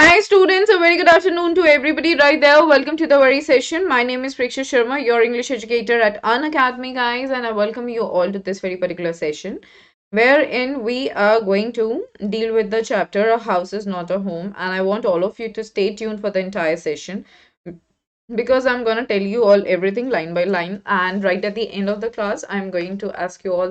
Hi students, a very good afternoon to everybody right there. Welcome to the very session. My name is Preksha Sharma, your English educator at Unacademy guys, and I welcome you all to this very particular session wherein we are going to deal with the chapter A House is Not a Home, and I want all of you to stay tuned for the entire session because I'm going to tell you all everything line by line, and right at the end of the class I'm going to ask you all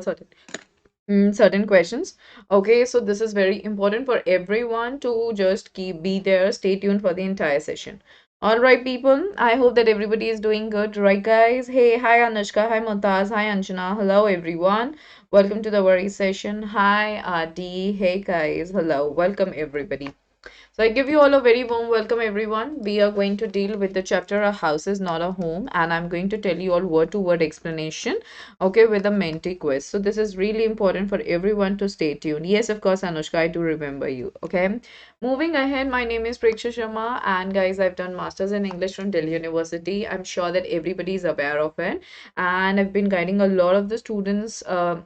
certain questions. Okay, so this is very important for everyone to just be there, stay tuned for the entire session. All right, people, I hope that everybody is doing good, right, guys? Hey, hi Anushka, hi Mumtaz, hi Anjana, hello everyone, welcome to the very session. Hi Adi, hey guys, hello, welcome everybody. So I give you all a very warm welcome everyone. We are going to deal with the chapter A House is Not a Home, and I'm going to tell you all word to word explanation, okay, with a Menti quiz. So this is really important for everyone to stay tuned. Yes, of course, Anushka, I do remember you, okay. Moving ahead, my name is Preksha Sharma, and guys, I've done Masters in English from Delhi University. I'm sure that everybody is aware of it, and I've been guiding a lot of the students. I've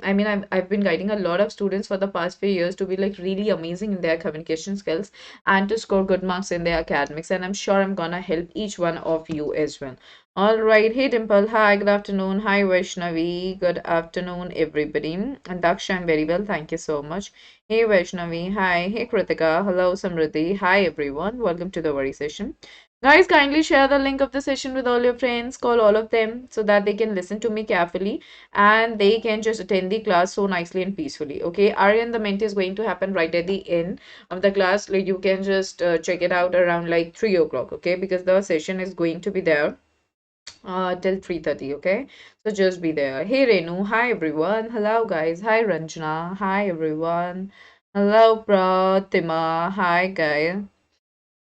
been guiding a lot of students for the past few years to be like really amazing in their communication skills and to score good marks in their academics. And I'm sure I'm gonna help each one of you as well. All right. Hey Dimple. Hi. Good afternoon. Hi Vaishnavi. Good afternoon, everybody. And Daksha, I'm very well. Thank you so much. Hey Vaishnavi. Hi. Hey Kritika. Hello Samriddhi. Hi everyone. Welcome to the very session. Guys, kindly share the link of the session with all your friends. Call all of them so that they can listen to me carefully and they can just attend the class so nicely and peacefully. Okay. Aryan, the Menti is going to happen right at the end of the class. Like you can just check it out around like 3 o'clock, okay, because the session is going to be there till 3:30, okay, so just be there. Hey Renu, hi everyone, hello guys, hi Ranjana, hi everyone, hello Pratima, hi guys.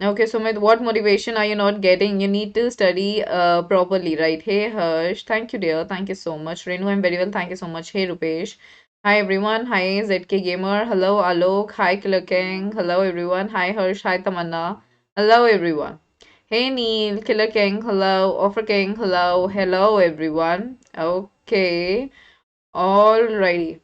Okay, so what motivation are you not getting? You need to study properly, right? Hey Harsh, thank you dear, thank you so much. Renu, I'm very well, thank you so much. Hey Rupesh, hi everyone, hi ZK Gamer, hello Alok, hi Killer King, hello everyone, hi Harsh, hi Tamanna, hello everyone. Hey Neil, Killer King, hello, Offer King, hello, hello everyone. Okay, alrighty.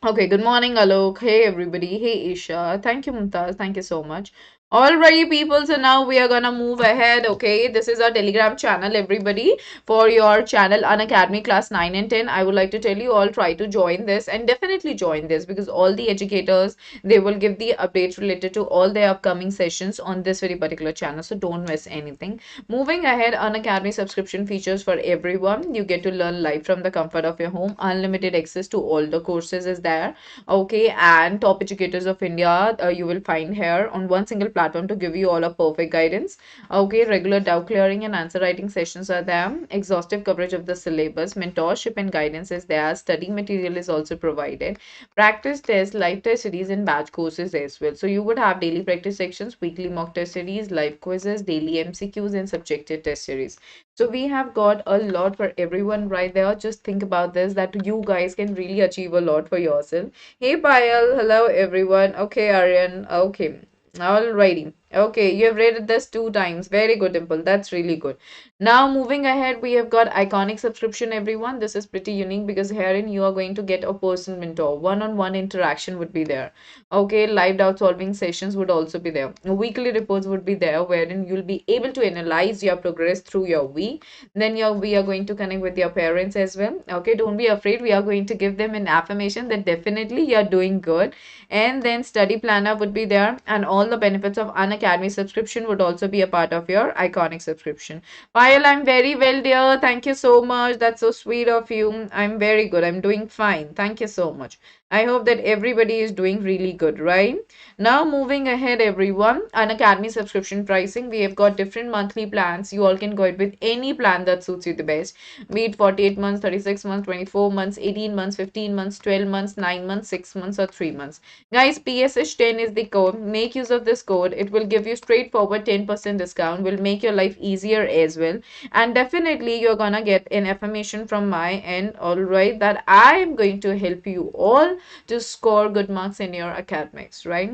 Okay, good morning, Alok. Hey, everybody. Hey, Isha. Thank you, Mumtaz. Thank you so much. Alrighty, people. So now we are gonna move ahead. Okay, this is our Telegram channel, everybody. For your channel, Unacademy Class 9 and 10. I would like to tell you all try to join this and definitely join this because all the educators they will give the updates related to all their upcoming sessions on this very particular channel. So don't miss anything. Moving ahead, Unacademy subscription features for everyone. You get to learn live from the comfort of your home. Unlimited access to all the courses is there. Okay, and top educators of India you will find here on one single platform to give you all a perfect guidance. Okay, regular doubt clearing and answer writing sessions are there. Exhaustive coverage of the syllabus, mentorship and guidance is there. Study material is also provided. Practice test, live test series, and batch courses as well. So you would have daily practice sections, weekly mock test series, live quizzes, daily MCQs, and subjective test series. So we have got a lot for everyone right there. Just think about this that you guys can really achieve a lot for yourself. Hey Payal, hello everyone. Okay, Aryan. Okay. Alrighty. Okay, you have read this 2 times. Very good, Dimple. That's really good. Now, moving ahead, we have got iconic subscription, everyone. This is pretty unique because herein you are going to get a personal mentor. One-on-one interaction would be there. Okay, live doubt solving sessions would also be there. Weekly reports would be there wherein you'll be able to analyze your progress through your week. Then we are going to connect with your parents as well. Okay, don't be afraid. We are going to give them an affirmation that definitely you're doing good. And then study planner would be there, and all the benefits of Unacademy subscription would also be a part of your iconic subscription. Payal, I'm very well, dear. Thank you so much. That's so sweet of you. I'm very good. I'm doing fine. Thank you so much. I hope that everybody is doing really good, right? Now, moving ahead, everyone, Unacademy subscription pricing. We have got different monthly plans. You all can go ahead with any plan that suits you the best. Be it 48 months, 36 months, 24 months, 18 months, 15 months, 12 months, 9 months, 6 months, or 3 months. Guys, PSH10 is the code. Make use of this code. It will give you straightforward 10% discount. Will make your life easier as well. And definitely you're gonna get an affirmation from my end, alright, that I am going to help you all to score good marks in your academics, right?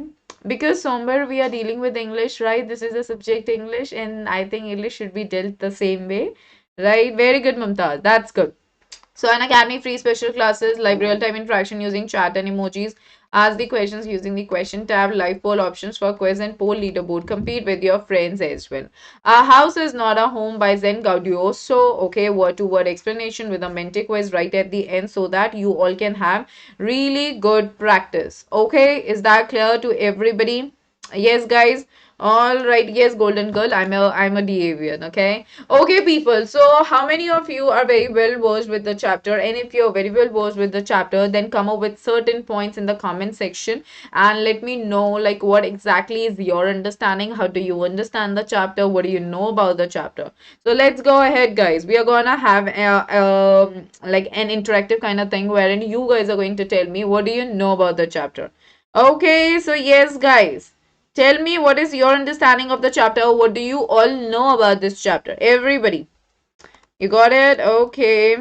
Because somewhere we are dealing with English, right? This is a subject English, and I think English should be dealt the same way, right? Very good, Mumtaz. That's good. So, Unacademy free special classes, live real-time interaction using chat and emojis, Ask the questions using the question tab, live poll options for quiz and poll leaderboard. Compete with your friends as well. A house is not a home by Zen Gaudioso. Okay, word to word explanation with a Menti Quiz right at the end so that you all can have really good practice. Okay, is that clear to everybody? Yes, guys. All right. Yes, Golden Girl. I'm a Deviant. Okay. Okay, people. So, how many of you are very well versed with the chapter? And if you're very well versed with the chapter, then come up with certain points in the comment section and let me know like what exactly is your understanding. How do you understand the chapter? What do you know about the chapter? So let's go ahead, guys. We are gonna have like an interactive kind of thing wherein you guys are going to tell me what do you know about the chapter. Okay, so yes, guys. Tell me what is your understanding of the chapter? What do you all know about this chapter? Everybody. You got it? Okay.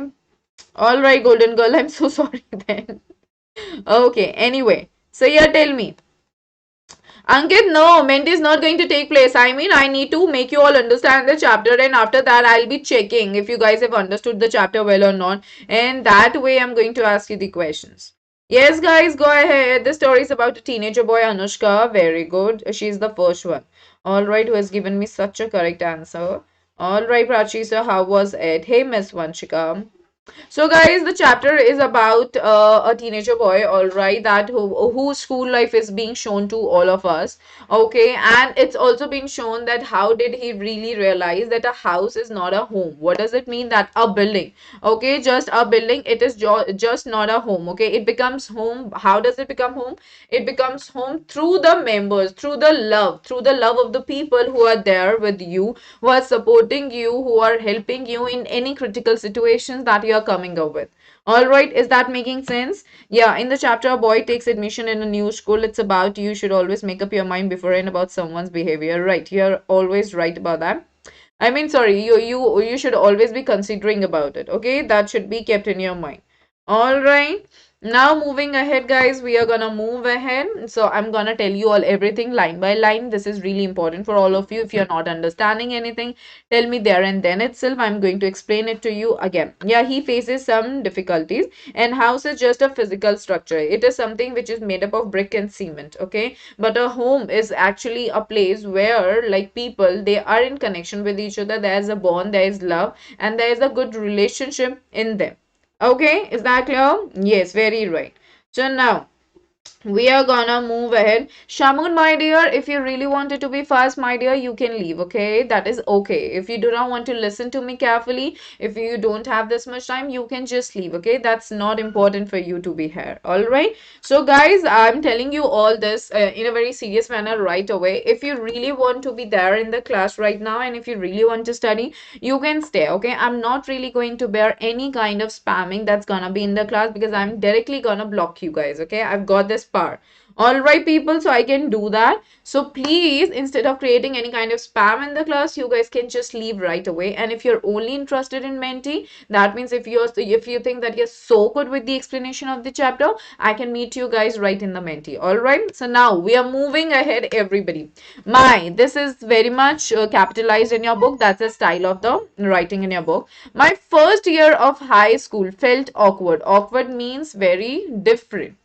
All right, Golden Girl. I'm so sorry then. Okay. Anyway. So yeah, tell me. Ankit, no, Menti is not going to take place. I mean, I need to make you all understand the chapter, and after that, I'll be checking if you guys have understood the chapter well or not. And that way, I'm going to ask you the questions. Yes, guys, go ahead. The story is about a teenager boy, Anushka. Very good. She's the first one. All right, who has given me such a correct answer. All right, Prachi, so how was it? Hey, Miss Vanshika. So, guys, the chapter is about a teenager boy, all right, that whose school life is being shown to all of us, okay, and it's also been shown that how did he really realize that a house is not a home? What does it mean that a building, okay, just a building, it is just not a home, okay? It becomes home. How does it become home? It becomes home through the members, through the love of the people who are there with you, who are supporting you, who are helping you in any critical situations that you are coming up with. All right, is that making sense? Yeah, in the chapter, a boy takes admission in a new school. It's about you should always make up your mind beforehand about someone's behavior. Right, you're always right about that. I mean, sorry, you should always be considering about it. Okay, that should be kept in your mind. All right. Now moving ahead, guys, we are gonna move ahead. So I'm gonna tell you all everything line by line. This is really important for all of you. If you're not understanding anything, tell me there and then itself. I'm going to explain it to you again. Yeah, he faces some difficulties, and house is just a physical structure. It is something which is made up of brick and cement. Okay, but a home is actually a place where like people they are in connection with each other. There is a bond, there is love, and there is a good relationship in them. Okay, is that clear? Yes, very right. So now we are gonna move ahead. Shamun, my dear, if you really wanted to be fast, my dear, you can leave, okay? That is okay. If you do not want to listen to me carefully, if you don't have this much time, you can just leave, okay? That's not important for you to be here, all right? So, guys, I'm telling you all this in a very serious manner right away. If you really want to be there in the class right now and if you really want to study, you can stay, okay? I'm not really going to bear any kind of spamming that's gonna be in the class because I'm directly gonna block you guys, okay? I've got this power. All right, people, so I can do that. So please, instead of creating any kind of spam in the class, you guys can just leave right away. And if you're only interested in Menti, that means if you think that you're so good with the explanation of the chapter, I can meet you guys right in the Menti. All right. So now we are moving ahead, everybody. This is very much capitalized in your book. That's the style of the writing in your book. My first year of high school felt awkward. Awkward means very different.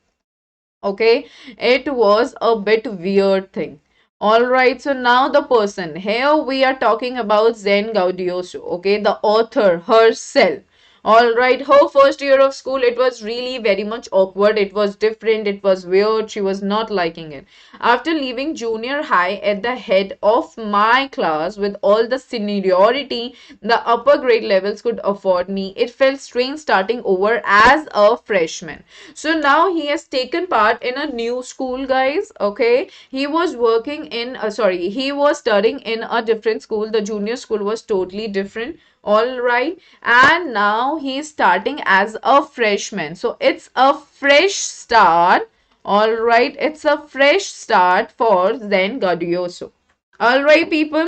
Okay, it was a bit weird thing. All right, so now the person here we are talking about Zen Gaudioso, okay, the author herself. All right, her first year of school, it was really very much awkward. It was different. It was weird. She was not liking it. After leaving junior high at the head of my class with all the seniority the upper grade levels could afford me, it felt strange starting over as a freshman. So now he has taken part in a new school, guys. Okay, he was working in he was studying in a different school. The junior school was totally different. All right, and now he's starting as a freshman, so it's a fresh start. All right, it's a fresh start for Zen Gadioso. All right, people,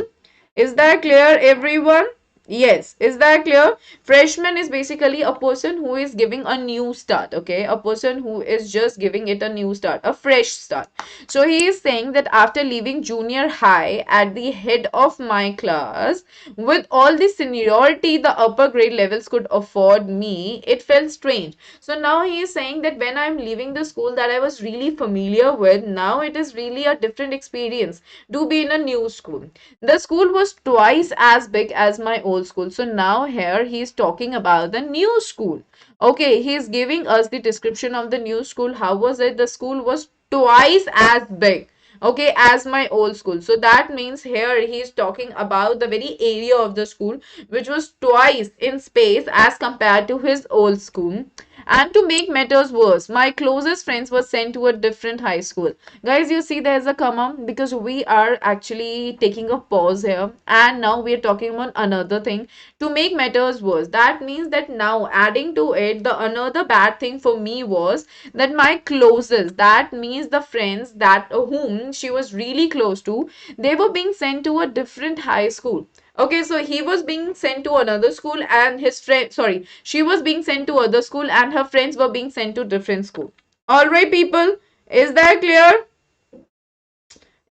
is that clear, everyone? Yes, is that clear? Freshman is basically a person who is giving a new start, okay? A person who is just giving it a new start, a fresh start. So he is saying that after leaving junior high at the head of my class, with all the seniority the upper grade levels could afford me, it felt strange. So now he is saying that when I'm leaving the school that I was really familiar with, now it is really a different experience to be in a new school. The school was twice as big as my old school. So now here he's talking about the new school. Okay, he's giving us the description of the new school. How was it? The school was twice as big, okay, as my old school. So that means here he's talking about the very area of the school which was twice in space as compared to his old school. And to make matters worse, my closest friends were sent to a different high school. Guys, you see there's a comma because we are actually taking a pause here, and now we are talking about another thing. To make matters worse, that means that now adding to it, the another bad thing for me was that my closest, that means the friends that whom she was really close to, they were being sent to a different high school. Okay, so he was being sent to another school and his friend, sorry, she was being sent to other school and her friends were being sent to different school. All right, people, is that clear?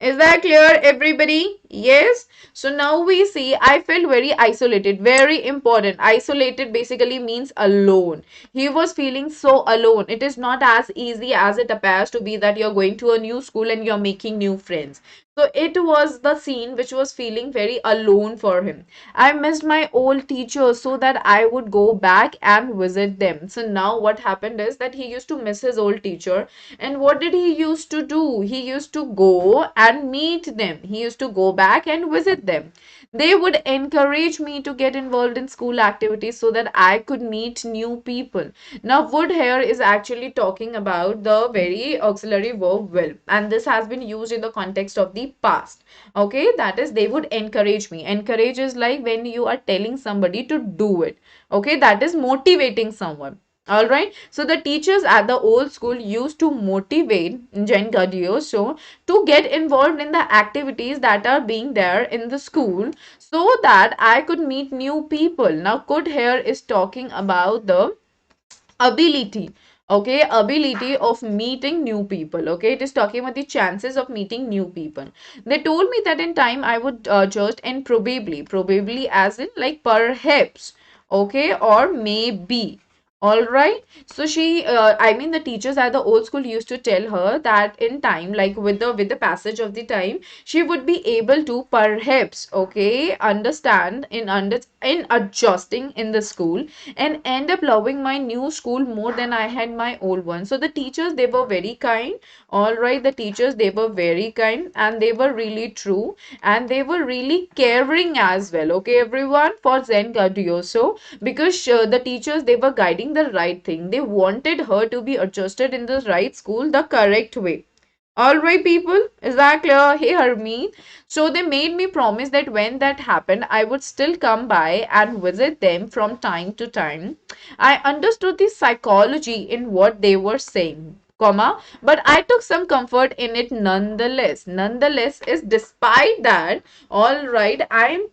Is that clear, everybody? Yes. So now we see I felt very isolated, very important. Isolated basically means alone. He was feeling so alone. It is not as easy as it appears to be that you're going to a new school and you're making new friends. So it was the scene which was feeling very alone for him. I missed my old teachers so that I would go back and visit them. So now what happened is that he used to miss his old teacher, and what did he used to do? He used to go and meet them. He used to go back and visit them. They would encourage me to get involved in school activities so that I could meet new people. Now, would here is actually talking about the very auxiliary verb will, and this has been used in the context of the past. Okay, that is, they would encourage me. Encourage is like when you are telling somebody to do it. Okay, that is motivating someone. All right. So the teachers at the old school used to motivate Jen Gadioso to get involved in the activities that are being there in the school so that I could meet new people. Now, could here is talking about the ability, okay, ability of meeting new people. Okay, it is talking about the chances of meeting new people. They told me that in time I would just, and probably as in like perhaps, okay, or maybe. All right. So she, I mean, the teachers at the old school used to tell her that in time, like with the passage of the time, she would be able to perhaps, okay, understand in adjusting in the school and end up loving my new school more than I had my old one. So the teachers, they were very kind. All right, the teachers, they were very kind and they were really true and they were really caring as well. Okay, everyone, for Zen Gadioso, because the teachers, they were guiding the right thing. They wanted her to be adjusted in the right school the correct way. All right, people, is that clear? Hey, Harmeet. So they made me promise that when that happened, I would still come by and visit them from time to time. I understood the psychology in what they were saying, comma, but I took some comfort in it nonetheless. Nonetheless is despite that, all right, I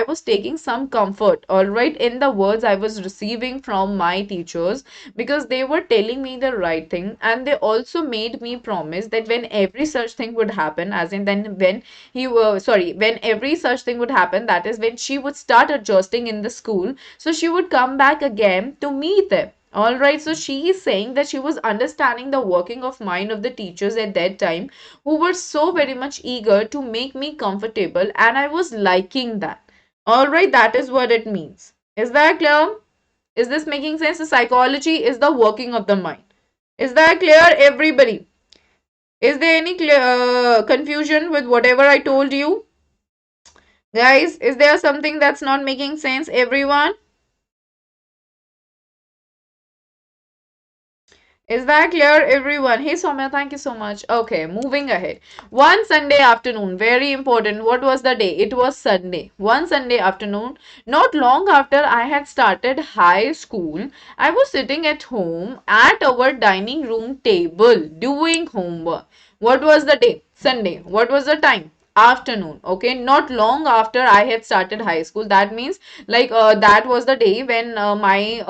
was taking some comfort, all right, in the words I was receiving from my teachers because they were telling me the right thing, and they also made me promise that when every such thing would happen, as in then when when every such thing would happen, that is when she would start adjusting in the school, so she would come back again to meet them. All right, so she is saying that she was understanding the working of mind of the teachers at that time who were so very much eager to make me comfortable, and I was liking that. All right, that is what it means. Is that clear? Is this making sense? The psychology is the working of the mind. Is that clear, everybody? Is there any confusion with whatever I told you? Guys, is there something that's not making sense, everyone? Is that clear, everyone? Hey, Soumya, thank you so much. Okay, moving ahead. One Sunday afternoon, very important. What was the day? It was Sunday. One Sunday afternoon, not long after I had started high school, I was sitting at home at our dining room table doing homework. What was the day? Sunday. What was the time? afternoon, okay, not long after I had started high school. That means like that was the day when my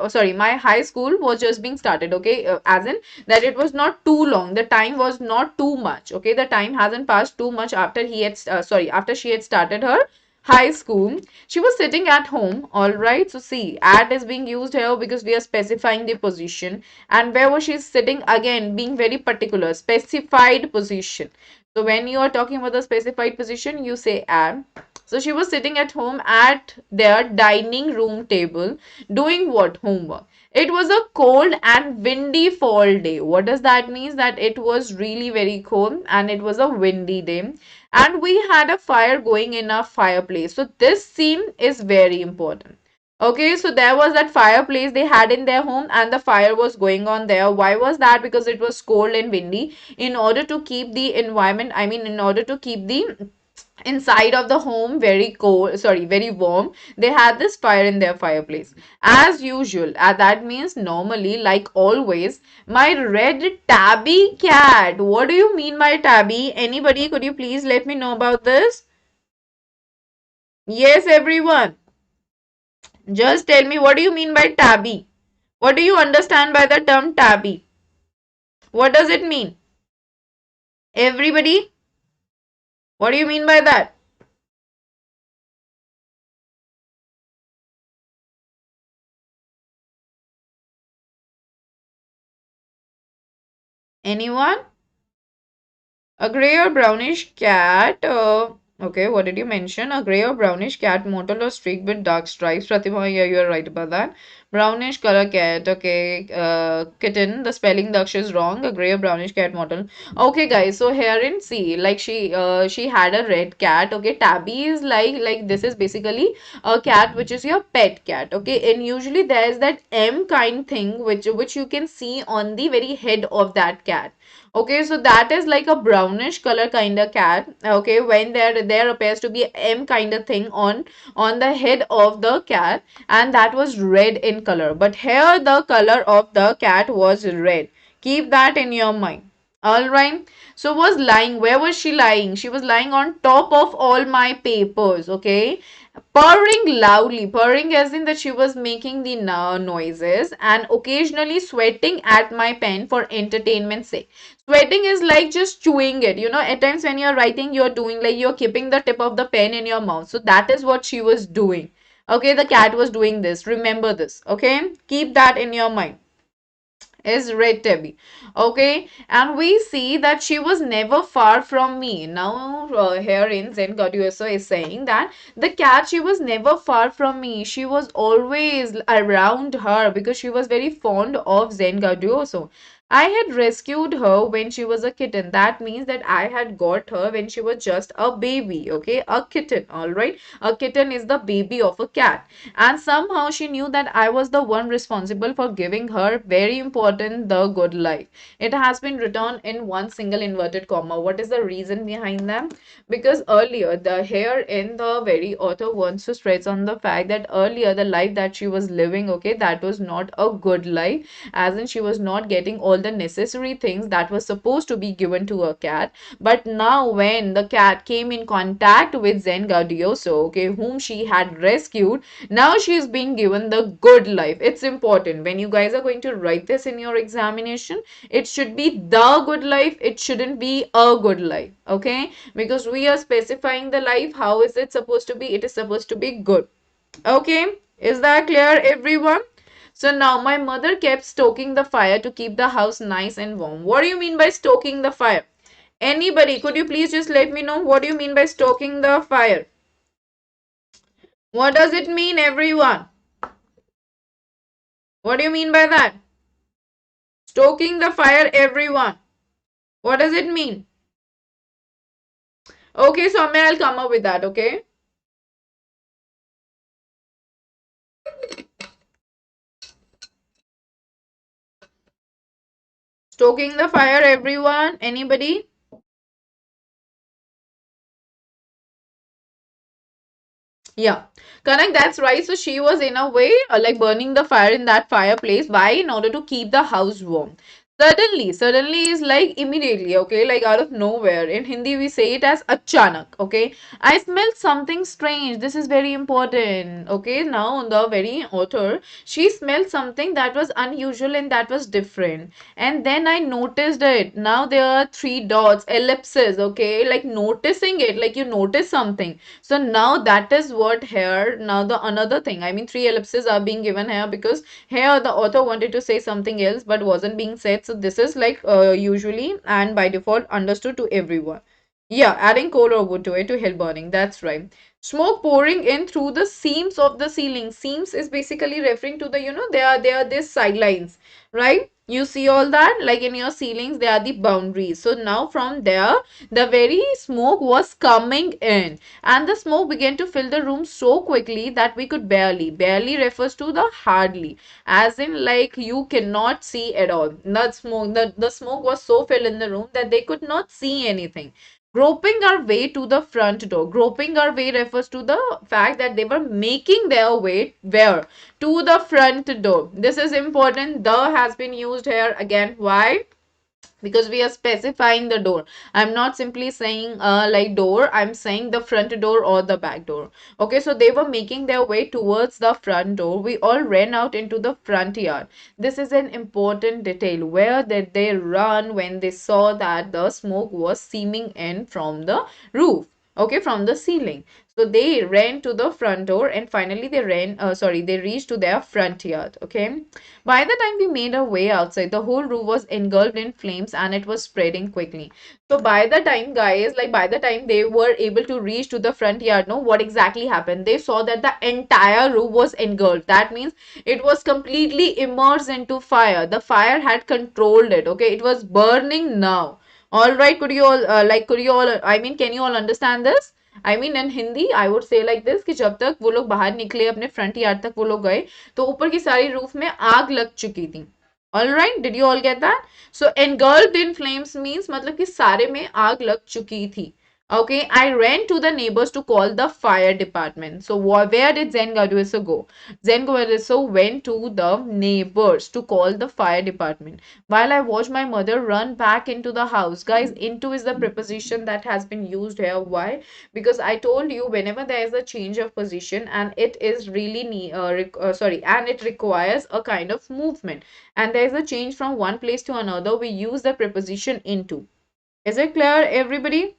sorry, my high school was just being started, okay, as in that it was not too long, the time was not too much, okay, the time hasn't passed too much after he had sorry, after she had started her high school. She was sitting at home, all right. So see, at is being used here because we are specifying the position. And where was she sitting? Again, being very particular, specified position. So when you are talking about the specified position, you say at. So she was sitting at home at their dining room table doing what? Homework. It was a cold and windy fall day. What does that mean? That it was really very cold and it was a windy day. And we had a fire going in our fireplace. So this scene is very important. Okay, so there was that fireplace they had in their home and the fire was going on there. Why was that? Because it was cold and windy. In order to keep the environment, I mean, in order to keep the inside of the home very cold, sorry, very warm, they had this fire in their fireplace. As usual, that means normally, like always, my red tabby cat. What do you mean by tabby? Anybody, could you please let me know about this? Yes, everyone. Just tell me, what do you mean by tabby? What do you understand by the term tabby? What does it mean? Everybody, what do you mean by that? Anyone? A grey or brownish cat. Okay, what did you mention? A grey or brownish cat, mottled or streaked with dark stripes. Pratima, yeah, you are right about that. Brownish color cat. Okay, kitten. The spelling, the akshar is wrong. A grey or brownish cat, mottled. Okay, guys. So here in C, like she had a red cat. Okay, tabby is like this is basically a cat which is your pet cat. Okay, and usually there is that M kind thing which you can see on the very head of that cat. Okay, so that is like a brownish color kind of cat. Okay, when there appears to be a M kind of thing on the head of the cat, and that was red in color. But here the color of the cat was red. Keep that in your mind. All right. So was lying. Where was she lying? She was lying on top of all my papers. Okay, purring loudly, purring as in that she was making the noises and occasionally sweating at my pen for entertainment's sake. Sweating is like just chewing it. You know, at times when you're writing, you're doing like you're keeping the tip of the pen in your mouth. So that is what she was doing. Okay, the cat was doing this. Remember this. Okay, keep that in your mind, is red tabby. Okay, and we see that she was never far from me. Now here in Zen Gaudioso is saying that the cat, she was never far from me, she was always around her because she was very fond of Zen Gaudioso. I had rescued her when she was a kitten. That means that I had got her when she was just a baby. Okay, a kitten. All right, a kitten is the baby of a cat, and somehow she knew that I was the one responsible for giving her, very important, the good life. It has been written in one single inverted comma. What is the reason behind them? Because earlier, the here in the very author wants to stress on the fact that earlier the life that she was living, okay, that was not a good life, as in she was not getting all the necessary things that was supposed to be given to a cat. But now when the cat came in contact with Zen Gaudioso, okay, whom she had rescued, now she is being given the good life. It's important when you guys are going to write this in your examination, it should be the good life, it shouldn't be a good life. Okay, because we are specifying the life, how is it supposed to be? It is supposed to be good. Okay, is that clear, everyone? So now my mother kept stoking the fire to keep the house nice and warm. What do you mean by stoking the fire? Anybody, could you please just let me know what do you mean by stoking the fire? What does it mean, everyone? What do you mean by that? Stoking the fire, everyone. What does it mean? Okay, so I'll come up with that, okay? Stoking the fire, everyone. Anybody? Yeah, correct. That's right. So she was in a way like burning the fire in that fireplace. Why? In order to keep the house warm. Suddenly is like immediately, okay, like out of nowhere. In Hindi, we say it as achanak, okay. I smelled something strange. This is very important, okay. Now, the very author, she smelled something that was unusual and that was different. And then I noticed it. Now there are three dots, ellipses, okay, like noticing it, like you notice something. So now that is what here, now the another thing, I mean, three ellipses are being given here because here the author wanted to say something else but wasn't being said. So this is like usually and by default understood to everyone. Yeah, adding coal or wood to it to help burning. That's right. Smoke pouring in through the seams of the ceiling. Seams is basically referring to the, they are these sidelines, right? You see all that like in your ceilings, they are the boundaries. So now from there, the very smoke was coming in, and the smoke began to fill the room so quickly that we could barely refers to the hardly, as in like you cannot see at all. The smoke was so filled in the room that they could not see anything. Groping our way to the front door. Groping our way refers to the fact that they were making their way where? To the front door. This is important. The has been used here again. Why? Because we are specifying the door. I'm not simply saying like door, I'm saying the front door or the back door. Okay, so they were making their way towards the front door. We all ran out into the front yard. This is an important detail. Where did they run when they saw that the smoke was seeping in from the roof, okay, from the ceiling? So they ran to the front door and finally they reached to their front yard. Okay, by the time we made our way outside, the whole room was engulfed in flames and it was spreading quickly. So by the time, guys, like by the time they were able to reach to the front yard, no, what exactly happened? They saw that the entire room was engulfed. That means it was completely immersed into fire. The fire had controlled it. Okay, it was burning now. All right, could you all, I mean, can you all understand this? I mean, in Hindi, I would say like this कि जब तक वो लोग बाहर निकले अपने front yard तक वो लोग गए तो ऊपर की सारी रूफ में आग लग चुकी थी. All right, did you all get that? So engulfed in flames means मतलब कि सारे में आग लग चुकी थी. Okay, I ran to the neighbors to call the fire department. So where did Zen Gadueso go? Zen Gadueso went to the neighbors to call the fire department. While I watched my mother run back into the house. Guys, into is the preposition that has been used here. Why? Because I told you whenever there is a change of position and it is really and it requires a kind of movement and there is a change from one place to another, we use the preposition into. Is it clear, everybody?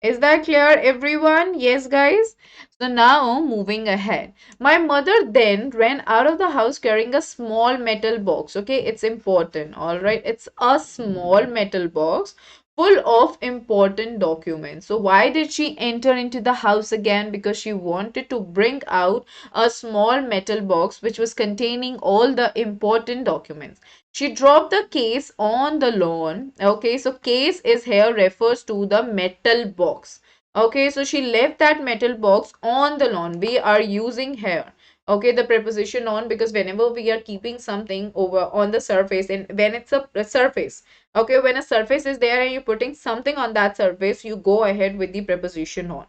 Is that clear, everyone? Yes, guys. So now moving ahead. My mother then ran out of the house carrying a small metal box. Okay, it's important. All right, it's a small metal box full of important documents. So why did she enter into the house again? Because she wanted to bring out a small metal box which was containing all the important documents. She dropped the case on the lawn. Okay, so case is here refers to the metal box. Okay, so she left that metal box on the lawn. We are using here, okay, the preposition on, because whenever we are keeping something over on the surface, and when it's a surface, okay, when a surface is there and you're putting something on that surface, you go ahead with the preposition on.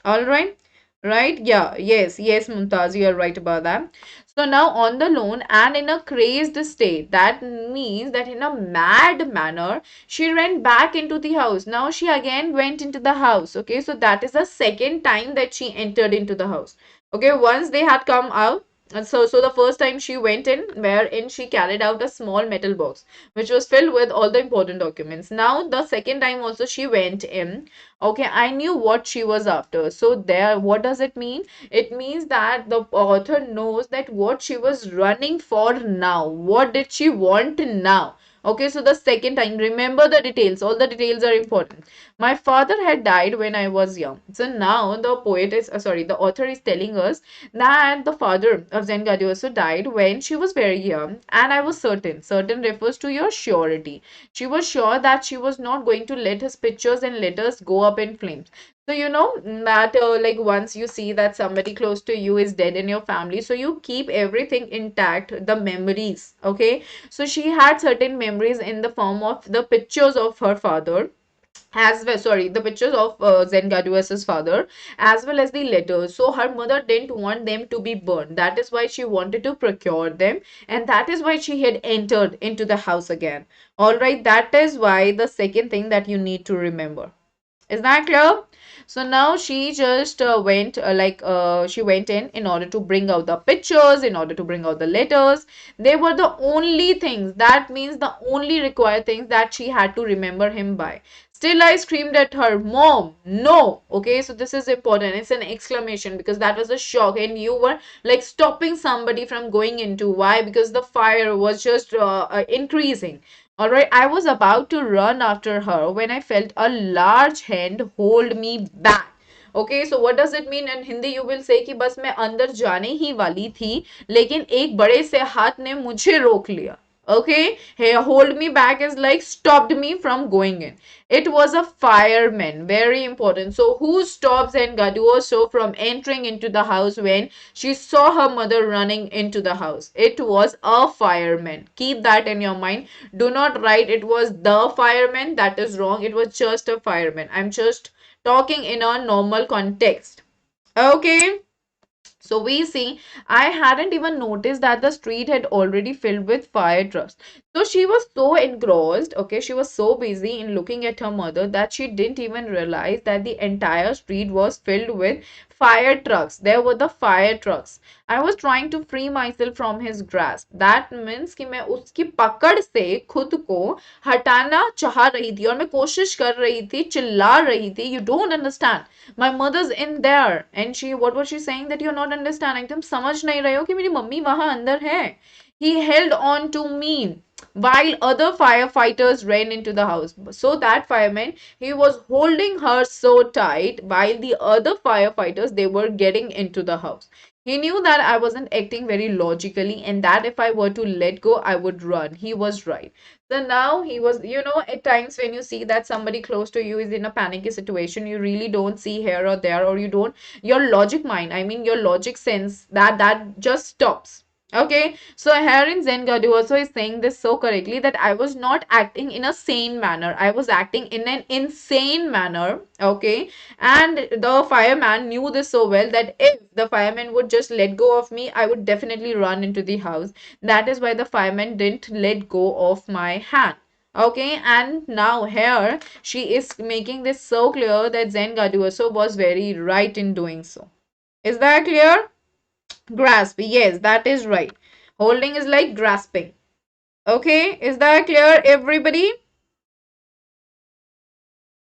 All right. Right? Yeah. Yes, Mumtaz, you are right about that. So now on the loan and in a crazed state, that means that in a mad manner, she ran back into the house. Now she again went into the house. Okay, so that is the second time that she entered into the house. Okay, once they had come out. And so the first time she went in, wherein she carried out a small metal box, which was filled with all the important documents. Now the second time also she went in. Okay, I knew what she was after. So there, what does it mean? It means that the author knows that what she was running for now. What did she want now? Okay, so the second time, remember the details. All the details are important. My father had died when I was young. So now the poet is, the author is telling us that the father of Zen Gadioso died when she was very young, and I was certain. Certain refers to your surety. She was sure that she was not going to let his pictures and letters go up in flames. So you know that like once you see that somebody close to you is dead in your family, so you keep everything intact, the memories. Okay, so she had certain memories in the form of the pictures of her father. as well, sorry, the pictures of Zengaduas's father, as well as the letters. So her mother didn't want them to be burned. That is why she wanted to procure them, and that is why she had entered into the house again. All right, that is why the second thing that you need to remember. Is that clear? So now she just she went in order to bring out the pictures, in order to bring out the letters. They were the only things, that means the only required things that she had to remember him by. Still, I screamed at her, Mom, no. Okay, so this is important. It's an exclamation because that was a shock, and you were like stopping somebody from going into. Why? Because the fire was just increasing. All right, I was about to run after her when I felt a large hand hold me back. Okay, so what does it mean in Hindi? You will say कि बस मैं अंदर जाने ही वाली थी, लेकिन एक बड़े से हाथ ने मुझे रोक लिया. Okay, here hold me back is like stopped me from going in. It was a fireman, very important. So who stops Engaduoso from entering into the house when she saw her mother running into the house? It was a fireman. Keep that in your mind. Do not write it was the fireman. That is wrong. It was just a fireman. I'm just talking in a normal context. Okay. So we see, I hadn't even noticed that the street had already filled with fire trucks. So she was so engrossed, okay, she was so busy in looking at her mother that she didn't even realize that the entire street was filled with fire trucks. There were the fire trucks. I was trying to free myself from his grasp. That means कि मैं उसकी पकड़ से खुद को हटाना चाह रही थी और मैं कोशिश कर रही थी, चिल्ला रही थी. You don't understand. My mother's in there and she, what was she saying that you're not understanding? तुम समझ नहीं रहे हो कि मेरी मम्मी वहां अंदर है. He held on to me while other firefighters ran into the house. So that fireman, he was holding her so tight while the other firefighters, they were getting into the house. He knew that I wasn't acting very logically and that if I were to let go, I would run. He was right. So now he was, at times when you see that somebody close to you is in a panicky situation, you really don't see here or there, or you don't, your logic mind, I mean, your logic sense, that just stops. Okay, so here in Zen Gadu also is saying this so correctly that I was not acting in a sane manner. I was acting in an insane manner. Okay, and the fireman knew this so well that if the fireman would just let go of me, I would definitely run into the house. That is why the fireman didn't let go of my hand. Okay, and now here she is making this so clear that Zen Gaduaso was very right in doing so. Is that clear? Grasp, yes, that is right. Holding is like grasping. Okay, is that clear, everybody?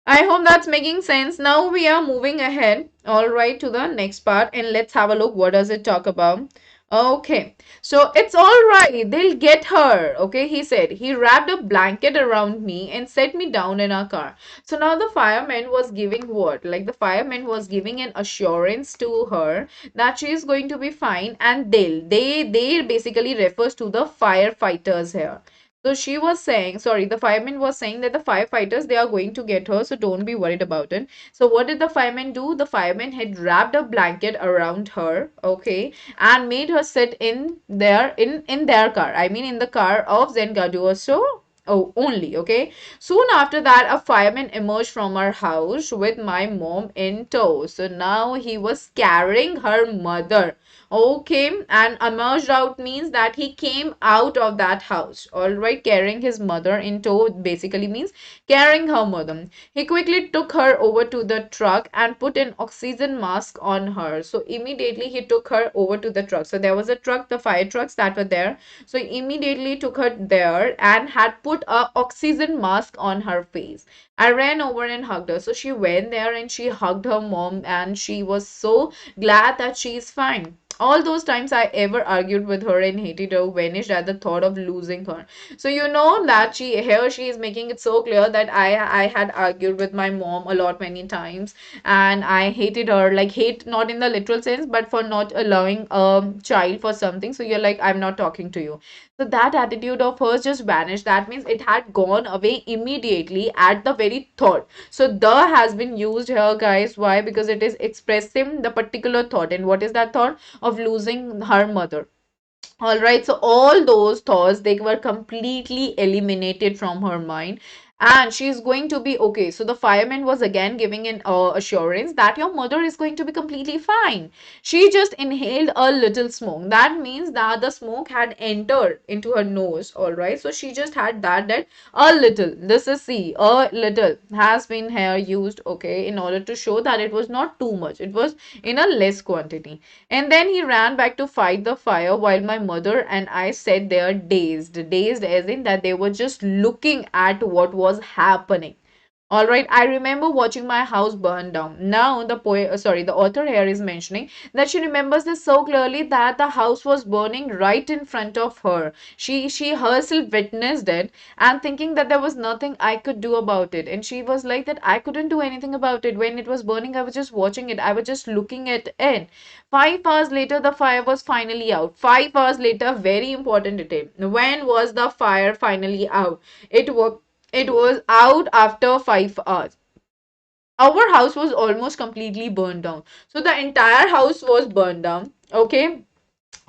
I hope that's making sense. Now we are moving ahead, all right, to the next part, and let's have a look. What does it talk about? Okay, so it's all right. They'll get her. Okay, he said. He wrapped a blanket around me and set me down in our car. So now the fireman was giving what? Like the fireman was giving an assurance to her that she is going to be fine, and they basically refers to the firefighters here. So she was saying, sorry, the fireman was saying that the firefighters, they are going to get her, so don't be worried about it. So what did the fireman do? The fireman had wrapped a blanket around her, okay, and made her sit in there in their car. I mean, in the car of Zengadu. So oh, only, okay. Soon after that, a fireman emerged from our house with my mom in tow. So now he was carrying her mother. Okay, and emerged out means that he came out of that house. All right, carrying his mother in tow basically means carrying her mother. He quickly took her over to the truck and put an oxygen mask on her. So immediately he took her over to the truck. So there was a truck, the fire trucks that were there. So immediately took her there and had put a oxygen mask on her face. I ran over and hugged her. So she went there and she hugged her mom and she was so glad that she is fine. All those times I ever argued with her and hated her vanished at the thought of losing her. So you know that she is making it so clear that I had argued with my mom a lot many times and I hated her, like hate not in the literal sense but for not allowing a child for something. So you're like, I'm not talking to you. So that attitude of hers just vanished. That means it had gone away immediately at the very thought. So the has been used here, guys. Why? Because it is expressing the particular thought. And what is that thought? Of losing her mother. All right, so all those thoughts, they were completely eliminated from her mind. and she's going to be okay. So the fireman was again giving an assurance that your mother is going to be completely fine. She just inhaled a little smoke. That means that the smoke had entered into her nose, all right? So she just had that a little. This is C. A little has been here used, okay, in order to show that it was not too much. It was in a less quantity. And then he ran back to fight the fire while my mother and I sat there dazed. Dazed as in that they were just looking at what was happening. All right, I remember watching my house burn down. Now the the author here is mentioning that she remembers this so clearly that the house was burning right in front of her. She herself witnessed it and thinking that there was nothing I could do about it. And she was like that I couldn't do anything about it. When it was burning, I was just watching it. I was just looking at it. 5 hours later, the fire was finally out. 5 hours later, very important detail. When was the fire finally out? It was out after 5 hours. Our house was almost completely burned down. So the entire house was burned down. Okay.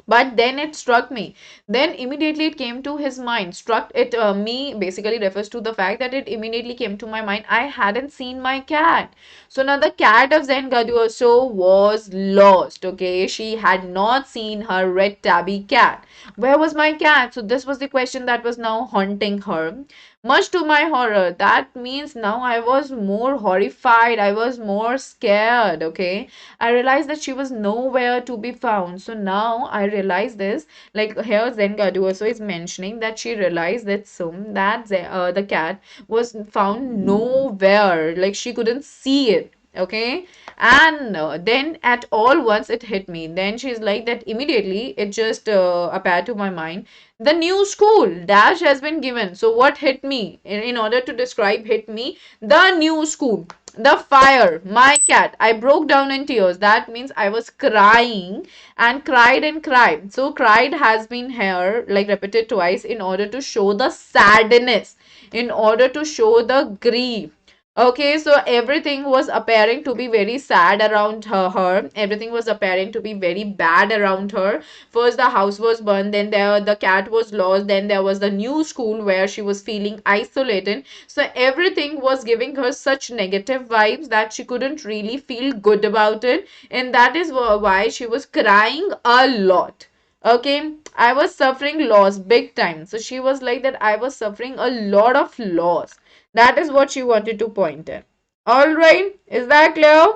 But then it struck me. Then immediately it came to his mind. Struck it me basically refers to the fact that it immediately came to my mind. I hadn't seen my cat. So now the cat of Zen Gaduoso was lost. Okay, she had not seen her red tabby cat. Where was my cat? So this was the question that was now haunting her. Much to my horror, that means now I was more horrified. I was more scared. Okay, I realized that she was nowhere to be found. So now I realize this. Like here, Zen Gadu also is mentioning that she realized that soon that the cat was found nowhere. Like she couldn't see it. Okay, and then at all once it hit me. Then she's like that immediately. It just appeared to my mind. The new school dash has been given. So what hit me in order to describe hit me? The new school, the fire, my cat. I broke down in tears. That means I was crying and cried and cried. So cried has been here like repeated twice in order to show the sadness, in order to show the grief. Okay, so everything was appearing to be very sad around her. Everything was appearing to be very bad around her. First, the house was burned, then the cat was lost, then there was the new school where she was feeling isolated. So everything was giving her such negative vibes that she couldn't really feel good about it. And that is why she was crying a lot. Okay, I was suffering loss big time. So she was like that I was suffering a lot of loss. That is what she wanted to point at. All right, is that clear?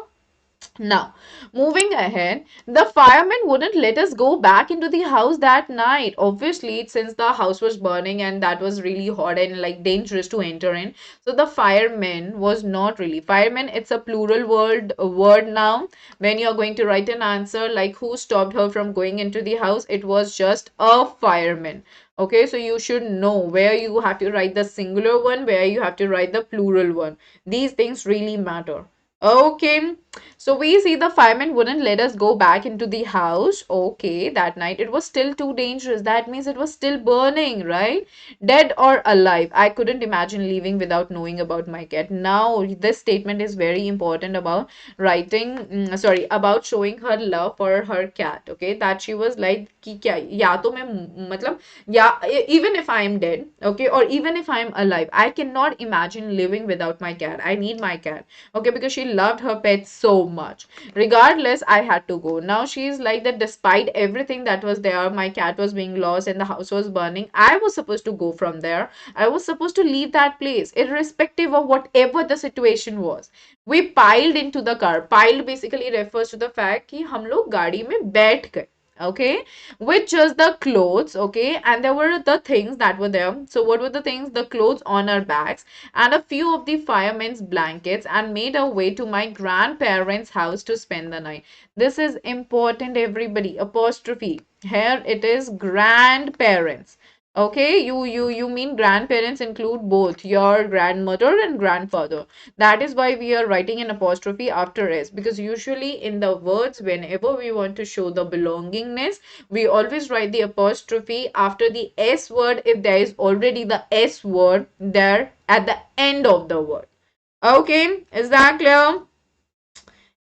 Now, moving ahead, the firemen wouldn't let us go back into the house that night. Obviously, since the house was burning and that was really hot and like dangerous to enter in. So the firemen was not really firemen. It's a plural word now. When you're going to write an answer like who stopped her from going into the house, it was just a fireman. Okay, so you should know where you have to write the singular one, where you have to write the plural one. These things really matter. Okay, so we see the firemen wouldn't let us go back into the house. Okay, that night it was still too dangerous. That means it was still burning, right? Dead or alive. I couldn't imagine leaving without knowing about my cat. Now, this statement is very important about writing, about showing her love for her cat. Okay, that she was like, कि क्या या तो मैं मतलब yeah, even if I am dead, okay, or even if I am alive, I cannot imagine living without my cat. I need my cat, okay, because she loved her pets so much. Regardless, I had to go. Now she's like that despite everything that was there, my cat was being lost and the house was burning. I was supposed to go from there. I was supposed to leave that place, irrespective of whatever the situation was. We piled into the car. Piled basically refers to the fact कि हम लोग गाड़ी में बैठ गए. Okay, with just the clothes, okay, and there were the things that were there. So what were the things? The clothes on our backs and a few of the firemen's blankets, and made our way to my grandparents' house to spend the night. This is important, everybody. Apostrophe. Here it is grandparents. Okay, you mean grandparents include both your grandmother and grandfather. That is why we are writing an apostrophe after s, because usually in the words, whenever we want to show the belongingness, we always write the apostrophe after the s word if there is already the s word there at the end of the word. Okay, is that clear?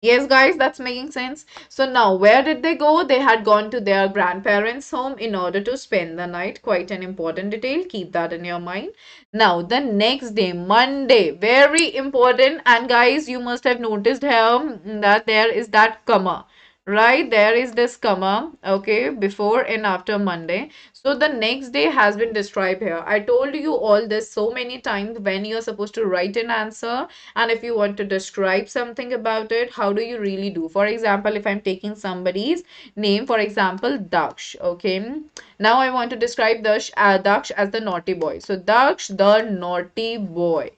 Yes, guys, that's making sense. So now, where did they go? They had gone to their grandparents' home in order to spend the night. Quite an important detail. Keep that in your mind. Now, the next day, Monday, very important. And guys, you must have noticed here that there is that comma. Right, there is this comma, okay, before and after Monday. So the next day has been described here. I told you all this so many times when you're supposed to write an answer and if you want to describe something about it, how do you really do? For example, if I'm taking somebody's name, for example, Daksh, okay? Now I want to describe Daksh as the naughty boy. So Daksh, the naughty boy.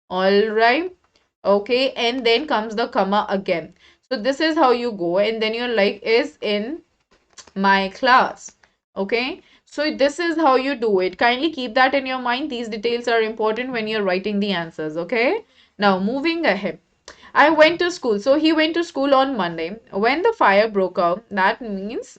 All right. Okay. And then comes the comma again. So this is how you go. And then you're like, is in my class. Okay. So this is how you do it. Kindly keep that in your mind. These details are important when you're writing the answers. Okay. Now moving ahead. I went to school. So he went to school on Monday. When the fire broke out, that means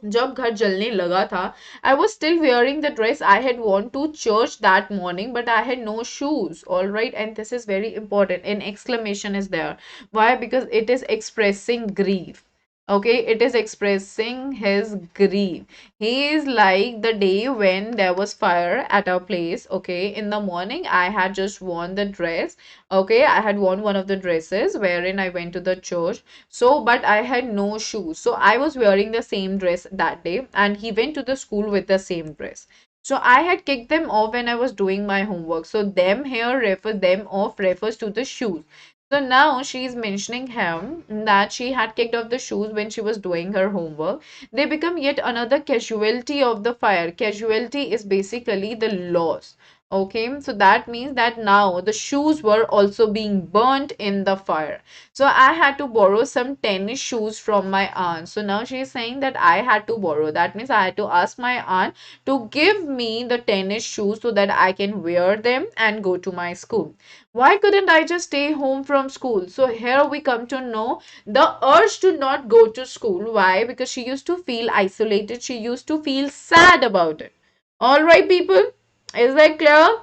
जब घर जलने लगा था, I was still wearing the dress I had worn to church that morning, but I had no shoes. All right, and this is very important. An exclamation is there. Why? Because it is expressing grief. Okay, it is expressing his grief. He is like the day when there was fire at our place. Okay, in the morning, I had just worn the dress. Okay, I had worn one of the dresses wherein I went to the church. So, but I had no shoes. So, I was wearing the same dress that day, and he went to the school with the same dress. So, I had kicked them off when I was doing my homework. So, them off refers to the shoes. So now she is mentioning him that she had kicked off the shoes when she was doing her homework. They become yet another casualty of the fire. Casualty is basically the loss. Okay, so that means that now the shoes were also being burnt in the fire. So I had to borrow some tennis shoes from my aunt. So now she is saying that I had to borrow. That means I had to ask my aunt to give me the tennis shoes so that I can wear them and go to my school. Why couldn't I just stay home from school? So here we come to know the urge to not go to school. Why? Because she used to feel isolated. She used to feel sad about it. All right, people. Is that clear?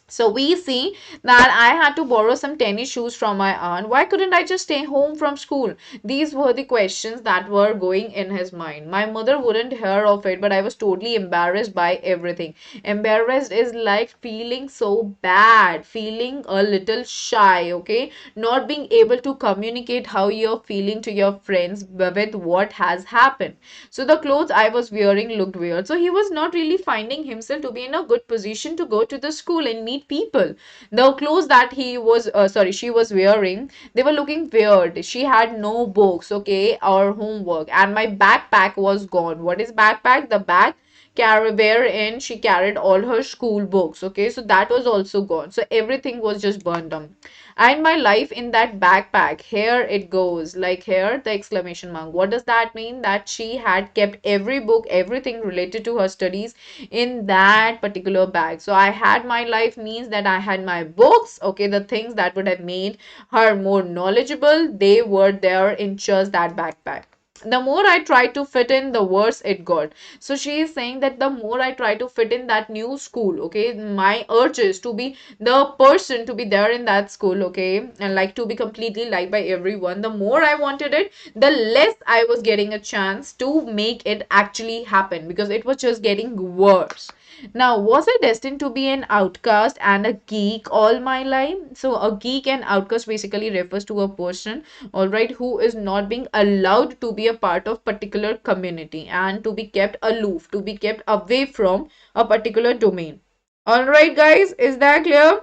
So we see that I had to borrow some tennis shoes from my aunt. Why couldn't I just stay home from school? These were the questions that were going in his mind. My mother wouldn't hear of it, but I was totally embarrassed by everything. Embarrassed is like feeling so bad, feeling a little shy, okay? Not being able to communicate how you're feeling to your friends with what has happened. So the clothes I was wearing looked weird. So he was not really finding himself to be in a good position to go to the school and meet people. The clothes that she was wearing, they were looking weird. She had no books, okay, or homework, and my backpack was gone. What is backpack? The bag wherein she carried all her school books. Okay, so that was also gone. So everything was just burned down. And my life in that backpack, here it goes, like here the exclamation mark. What does that mean? That she had kept every book, everything related to her studies in that particular bag. So I had my life means that I had my books, okay, the things that would have made her more knowledgeable, they were there in just that backpack. The more I tried to fit in, the worse it got. So she is saying that the more I try to fit in that new school, okay, my urges to be the person to be there in that school, okay, and like to be completely liked by everyone, the more I wanted it, the less I was getting a chance to make it actually happen because it was just getting worse. Now, was I destined to be an outcast and a geek all my life? So, a geek and outcast basically refers to a person, all right, who is not being allowed to be a part of particular community and to be kept aloof, to be kept away from a particular domain. All right, guys, is that clear?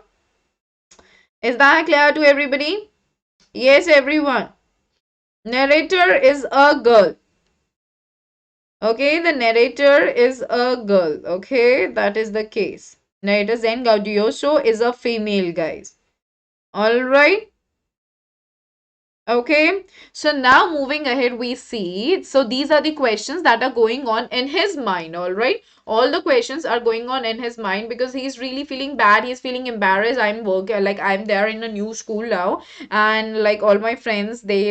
Is that clear to everybody? Yes, everyone. Narrator is a girl. Okay, the narrator is a girl. Okay, that is the case. Narrator Zen Gaudioso is a female, guys. All right. Okay, so now moving ahead, we see. So these are the questions that are going on in his mind. All right. all the questions are going on in his mind because he's really feeling bad, he's feeling embarrassed. I'm work like I'm there in a new school now, and like all my friends, they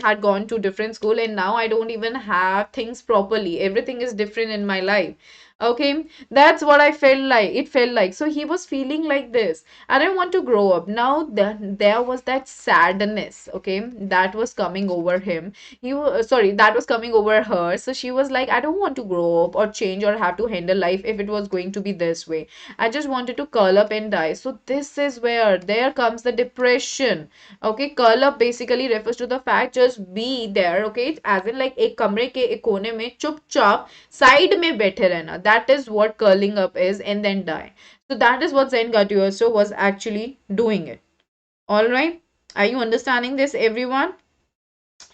had gone to different school, and now I don't even have things properly, everything is different in my life. Okay, that's what I felt like. It felt like. So he was feeling like this. I didn't want to grow up. Now there was that sadness, okay, that was coming over him. Sorry, that was coming over her. So she was like, I don't want to grow up or change or have to handle life if it was going to be this way. I just wanted to curl up and die. So this is where there comes the depression. Okay, curl up basically refers to the fact just be there. Okay, as in like एक कमरे के एक कोने में चुपचाप side में बैठे रहना. That is what curling up is, and then die. So that is what Zen Gattuso was actually doing it. All right. Are you understanding this, everyone?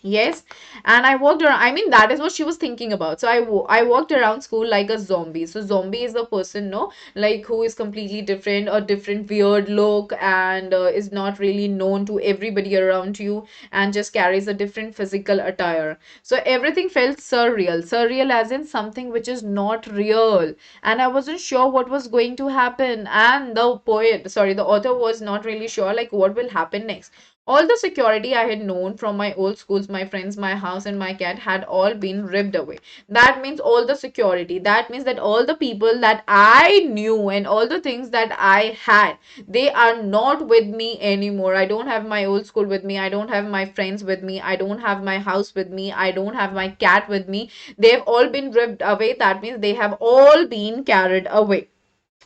Yes, and I walked around. I mean, that is what she was thinking about. So I walked around school like a zombie. So zombie is a person, no, like who is completely different, a different weird look, and is not really known to everybody around you, and just carries a different physical attire. So everything felt surreal, surreal as in something which is not real, and I wasn't sure what was going to happen. And the author was not really sure like what will happen next. All the security I had known from my old schools, my friends, my house, and my cat had all been ripped away. That means all the security. That means that all the people that I knew and all the things that I had, they are not with me anymore. I don't have my old school with me. I don't have my friends with me. I don't have my house with me. I don't have my cat with me. They've all been ripped away. That means they have all been carried away.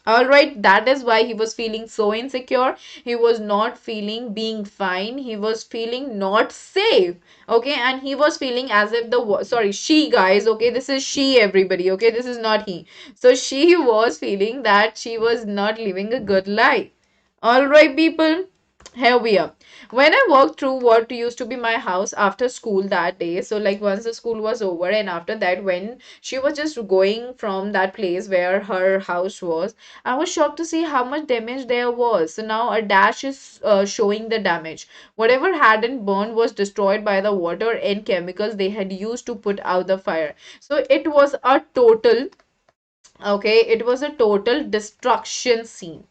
All right, that is why he was feeling so insecure. He was not feeling being fine. He was feeling not safe. Okay, and he was feeling as if sorry, she guys, okay, this is she, everybody, okay, this is not he. So she was feeling that she was not living a good life. All right, people, here we are. When I walked through what used to be my house after school that day, so like once the school was over, and after that, when she was just going from that place where her house was, I was shocked to see how much damage there was. So now a dash is showing the damage. Whatever hadn't burned was destroyed by the water and chemicals they had used to put out the fire. So it was a total, okay, it was a total destruction scene.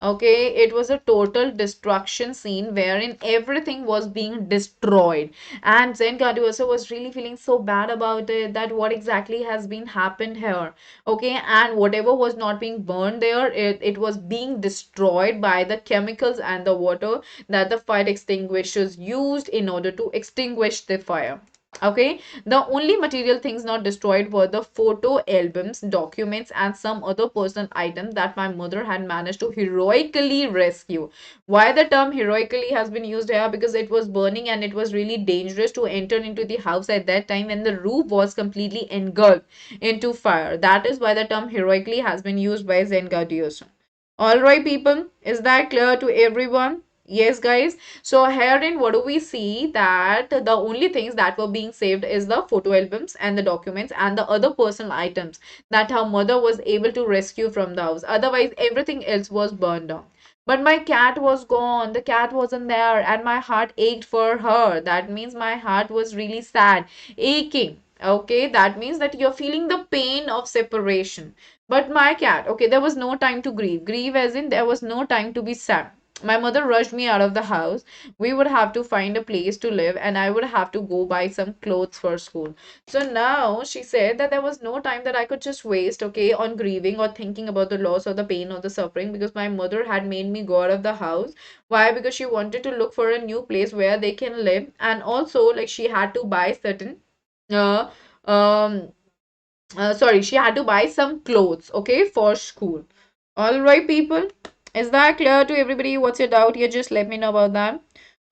Okay, it was a total destruction scene wherein everything was being destroyed. And Zen Cardoso was really feeling so bad about it, that what exactly has been happened here. Okay, and whatever was not being burned there, it was being destroyed by the chemicals and the water that the fire extinguishers used in order to extinguish the fire. Okay, the only material things not destroyed were the photo albums, documents, and some other personal items that my mother had managed to heroically rescue. Why the term heroically has been used here? Because it was burning and it was really dangerous to enter into the house at that time when the roof was completely engulfed into fire. That is why the term heroically has been used by Zengardios. All right, people, is that clear to everyone? Yes, guys. So herein, what do we see? That the only things that were being saved is the photo albums and the documents and the other personal items that her mother was able to rescue from the house. Otherwise, everything else was burned down. But my cat was gone. The cat wasn't there, and my heart ached for her. That means my heart was really sad, aching. Okay, that means that you're feeling the pain of separation. But my cat, okay, there was no time to grieve. Grieve as in there was no time to be sad. My mother rushed me out of the house. We would have to find a place to live, and I would have to go buy some clothes for school. So now she said that there was no time that I could just waste, okay, on grieving or thinking about the loss or the pain or the suffering, because my mother had made me go out of the house. Why? Because she wanted to look for a new place where they can live, and also like she had to buy certain uh, um sorry, she had to buy some clothes, okay, for school. All right, people, is that clear to everybody? What's your doubt here? Just let me know about that.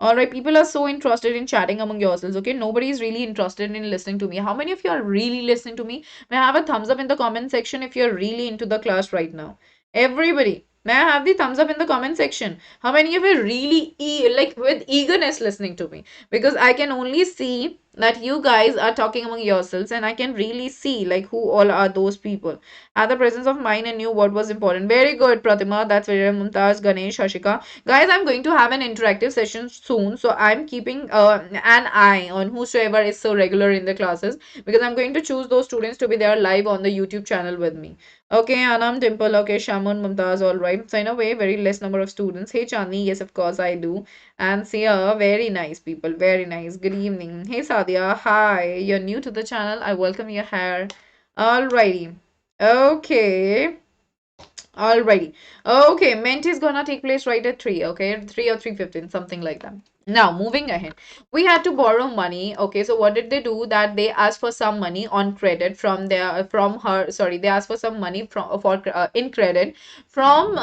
All right, people are so interested in chatting among yourselves, okay? Nobody is really interested in listening to me. How many of you are really listening to me? May I have a thumbs up in the comment section if you're really into the class right now? Everybody, may I have the thumbs up in the comment section? How many of you are really like with eagerness listening to me? Because I can only see that you guys are talking among yourselves, and I can really see like who all are those people. At the presence of mind and knew what was important. Very good, Pratima. That's very Mumtaz, Ganesh, Hashika. Guys, I'm going to have an interactive session soon, so I'm keeping an eye on whosoever is so regular in the classes, because I'm going to choose those students to be there live on the YouTube channel with me. Okay, Anam, Dimple, okay, Shaman, Mumtaz, all right. So in a way, very less number of students. Hey, Chandni, yes, of course I do. And Sia, very nice people, very nice. Good evening. Hey, Sadia, hi. You're new to the channel. I welcome you here. Alrighty. Okay. Alrighty. Okay, Ment is gonna take place right at 3, okay? 3 or 3:15, something like that. Now, moving ahead. We had to borrow money. Okay, so what did they do? That they asked for some money on credit from their from her, sorry, they asked for some money from for in credit from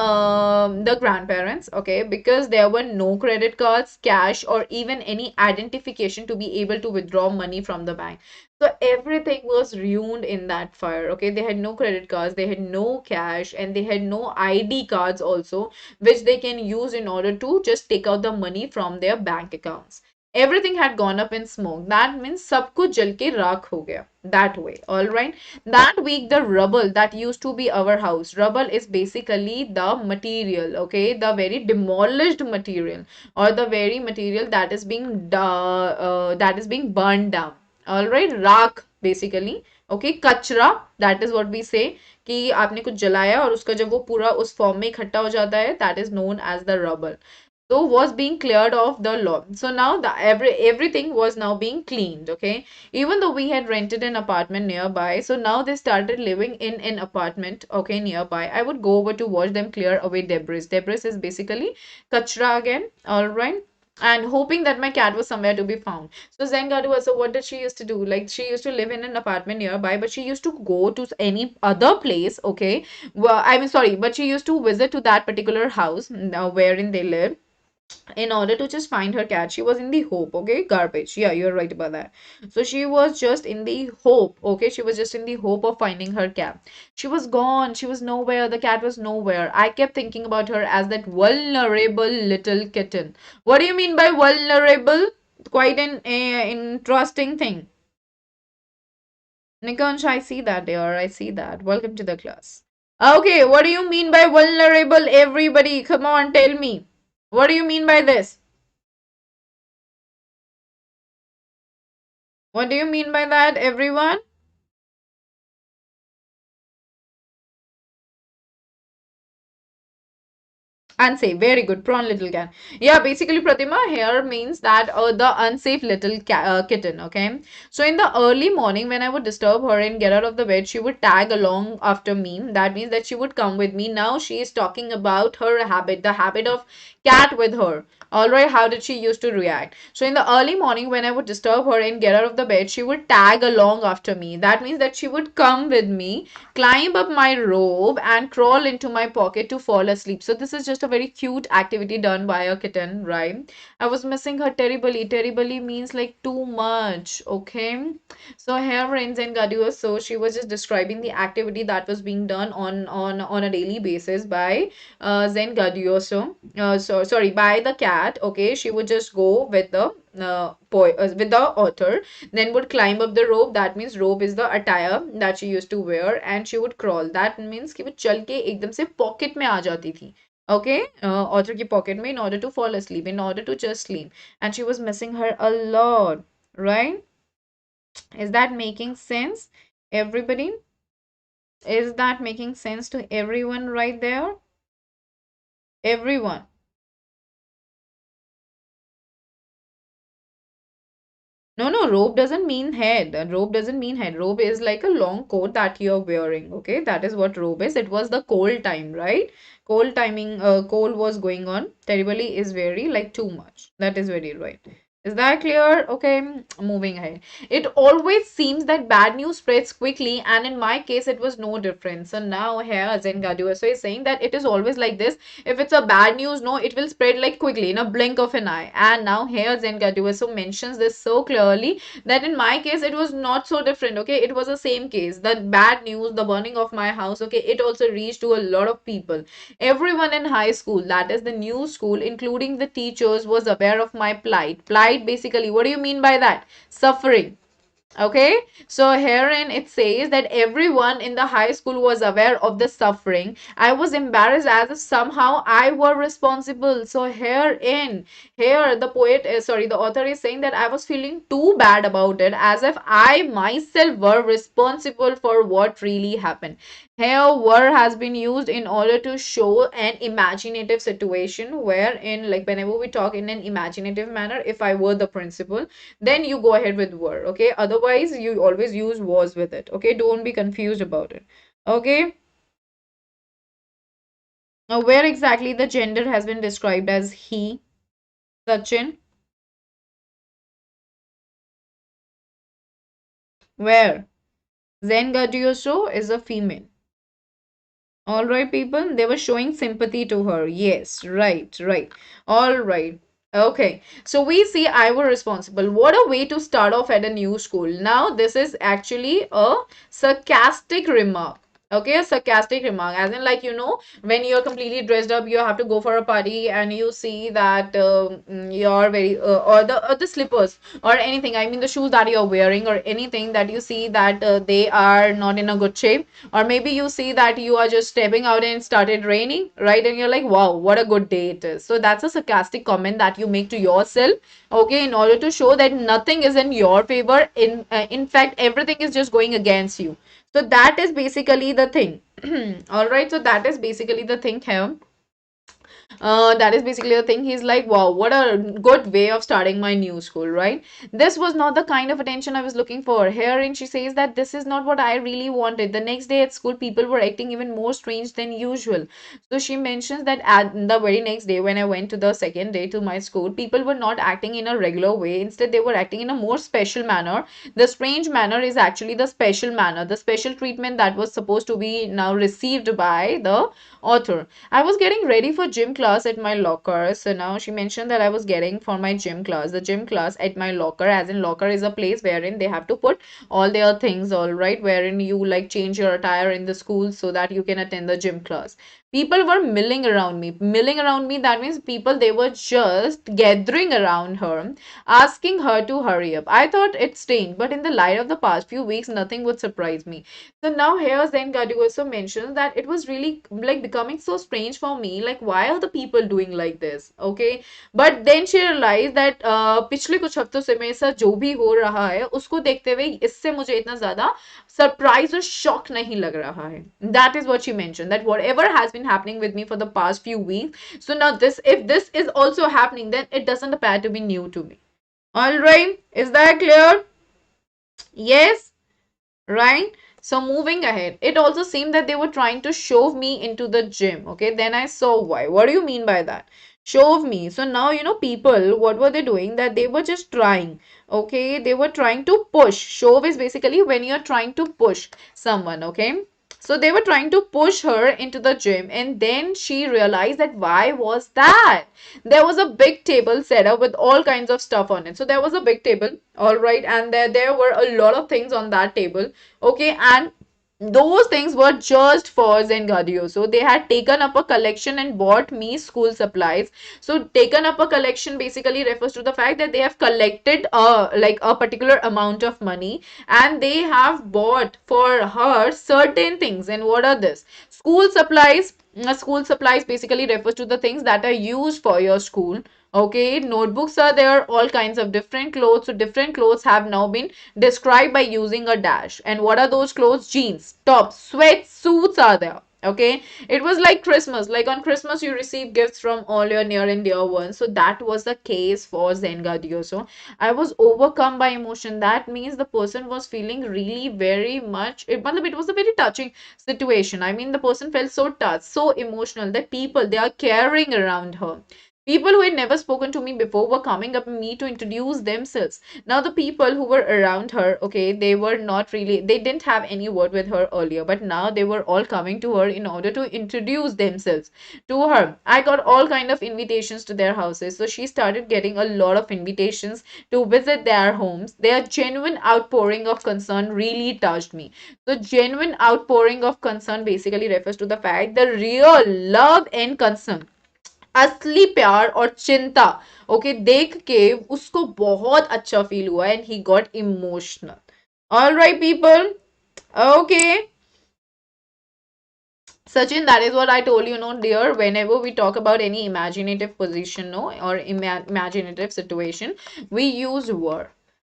the grandparents, okay? Because there were no credit cards, cash, or even any identification to be able to withdraw money from the bank. So everything was ruined in that fire. Okay, they had no credit cards, they had no cash, and they had no ID cards also, which they can use in order to just take out the money from their bank accounts. Everything had gone up in smoke. That means सब कुछ जल के राख हो गया. That way, all right. That week, the rubble that used to be our house. Rubble is basically the material, okay, the very demolished material, or the very material that is being burned down. All right, राख basically, okay, कचरा, that is what we say, कि आपने कुछ जलाया और उसका जब वो पूरा उस फॉर्म में इकट्ठा हो जाता है, that is known as the rubble. So was being cleared off the law. So now the everything was now being cleaned. Okay, even though we had rented an apartment nearby, so now they started living in an apartment. Okay, nearby. I would go over to watch them clear away debris. Debris is basically kachra again. All right, and hoping that my cat was somewhere to be found. So Zen Gadua, so what did she used to do? Like she used to live in an apartment nearby, but she used to go to any other place, okay? Well, I mean, sorry, but she used to visit to that particular house wherein they live in order to just find her cat. She was in the hope, okay? Garbage. Yeah, you're right about that. So she was just in the hope, okay? She was just in the hope of finding her cat. She was gone. She was nowhere. The cat was nowhere. I kept thinking about her as that vulnerable little kitten. What do you mean by vulnerable? Quite an interesting thing. Nikansh, I see that, dear. I see that. Welcome to the class. Okay, what do you mean by vulnerable, everybody? Come on, tell me. What do you mean by this? What do you mean by that, everyone? Unsafe, very good. Prawn little cat. Yeah, basically, Pratima here means that the unsafe little kitten. Okay. So in the early morning, when I would disturb her and get out of the bed, she would tag along after me. That means that she would come with me. Now she is talking about her habit, the habit of cat with her. Alright, how did she used to react? So in the early morning, when I would disturb her and get out of the bed, she would tag along after me. That means that she would come with me, climb up my robe, and crawl into my pocket to fall asleep. So this is just a very cute activity done by a kitten, right? I was missing her terribly. Terribly means like too much, okay? So here friends and Gadio, so she was just describing the activity that was being done on a daily basis by Zen Gadioso. So sorry, by the cat. Okay, she would just go with the with the author, then would climb up the rope. That means rope is the attire that she used to wear, and she would crawl. That means कि वो चल के एकदम से pocket में आ जाती थी. Okay, author की pocket में in order to fall asleep, in order to just sleep, and she was missing her a lot, right? Is that making sense, everybody? Is that making sense to everyone right there? Everyone. No, no, robe doesn't mean head. Robe doesn't mean head. Robe is like a long coat that you're wearing. Okay, that is what robe is. It was the cold time, right? Cold timing, cold was going on. Terribly is very like too much. That is very right. Is that clear? Okay, moving ahead. It always seems that bad news spreads quickly, and in my case, it was no different. So now here, Zen Gaduaso is saying that it is always like this. If it's a bad news, no, it will spread like quickly in a blink of an eye. And now here, Zen Gaduaso mentions this so clearly that in my case, it was not so different. Okay, it was the same case. The bad news, the burning of my house, okay, it also reached to a lot of people. Everyone in high school, that is the new school, including the teachers, was aware of my plight. Plight right? Basically, what do you mean by that? Suffering. Okay, so herein it says that everyone in the high school was aware of the suffering. I was embarrassed as if somehow I were responsible. So herein, here the poet is, sorry, the author is saying that I was feeling too bad about it, as if I myself were responsible for what really happened. Here, were has been used in order to show an imaginative situation wherein, like, whenever we talk in an imaginative manner, if I were the principal, then you go ahead with were. Okay, otherwise you always use was with it. Okay, don't be confused about it. Okay, now where exactly the gender has been described as he, Sachin? Where Zen Gadioso is a female. All right, people, they were showing sympathy to her. Yes, right, right. All right. Okay, so we see I were responsible. What a way to start off at a new school. Now, this is actually a sarcastic remark. Okay, a sarcastic remark, as in, like, when you're completely dressed up, you have to go for a party, and you see that you're very, or the slippers, or anything. I mean, the shoes that you're wearing, or anything that you see that they are not in a good shape, or maybe you see that you are just stepping out and it started raining, right? And you're like, wow, what a good day it is. So that's a sarcastic comment that you make to yourself, okay, in order to show that nothing is in your favor. In fact, everything is just going against you. So that is basically the thing. All right. So that is basically the thing here. That is basically the thing. He's like, wow, what a good way of starting my new school, right? This was not the kind of attention I was looking for. Herein, she says that this is not what I really wanted. The next day at school, people were acting even more strange than usual. So she mentions that at the very next day, when I went to the second day to my school, people were not acting in a regular way. Instead, they were acting in a more special manner. The strange manner is actually the special manner, the special treatment that was supposed to be now received by the author. I was getting ready for gym class at my locker. So now she mentioned that I was getting for my gym class, the gym class at my locker, as in locker is a place wherein they have to put all their things, all right, wherein you like change your attire in the school so that you can attend the gym class. People were milling around me. Milling around me, that means people, they were just gathering around her, asking her to hurry up. I thought it's strange, but in the light of the past few weeks, nothing would surprise me. So now here Zen Gadu also mentions that it was really like becoming so strange for me. Like, why are the people doing like this? Okay, but then she realized that पिछले कुछ हफ्तों से मेरे साथ जो भी हो रहा है उसको देखते हुए इससे मुझे इतना ज्यादा surprise or shock नहीं लग रहा है. That is what she mentioned, that whatever has been happening with me for the past few weeks, so now this, if this is also happening, then it doesn't appear to be new to me. All right, is that clear? Yes, right? So moving ahead, it also seemed that they were trying to shove me into the gym. Okay, then I saw why. What do you mean by that? Shove me. So now, people, what were they doing? That they were just trying. Okay, they were trying to push. Shove is basically when you're trying to push someone. Okay, so they were trying to push her into the gym, and then she realized that why was that? There was a big table set up with all kinds of stuff on it. So there was a big table, all right, and there were a lot of things on that table. Okay, and those things were just for Zengadio. So they had taken up a collection and bought me school supplies. So taken up a collection basically refers to the fact that they have collected like a particular amount of money, and they have bought for her certain things. And what are this? School supplies. School supplies basically refers to the things that are used for your school. Okay, notebooks are there, all kinds of different clothes. So different clothes have now been described by using a dash. And what are those clothes? Jeans, tops, sweats, suits are there. Okay, it was like Christmas. Like on Christmas, you receive gifts from all your near and dear ones. So that was the case for Zengadio. So I was overcome by emotion. That means the person was feeling really very much. It was a very touching situation. I mean, the person felt so touched, so emotional that people, they are caring around her. People who had never spoken to me before were coming up to me to introduce themselves. Now, the people who were around her, okay, they were not really, they didn't have any word with her earlier, but now they were all coming to her in order to introduce themselves to her. I got all kind of invitations to their houses. So she started getting a lot of invitations to visit their homes. Their genuine outpouring of concern really touched me. So genuine outpouring of concern basically refers to the fact the real love and concern असली प्यार और चिंता okay देख के उसको बहुत अच्छा feel हुआ and he got emotional all right people okay Sachin, that is what I told you, no, dear. Whenever we talk about any imaginative position, no, or imaginative situation, we use were.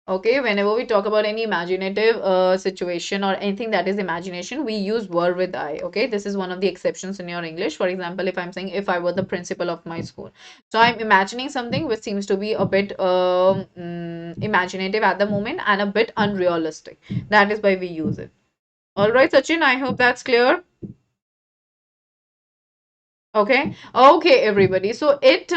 Okay, whenever we talk about any imaginative situation or anything that is imagination, we use were with I. Okay, this is one of the exceptions in your English. For example, if I'm saying if I were the principal of my school, so I'm imagining something which seems to be a bit imaginative at the moment and a bit unrealistic. That is why we use it. All right, Sachin, I hope that's clear. Okay, everybody. So it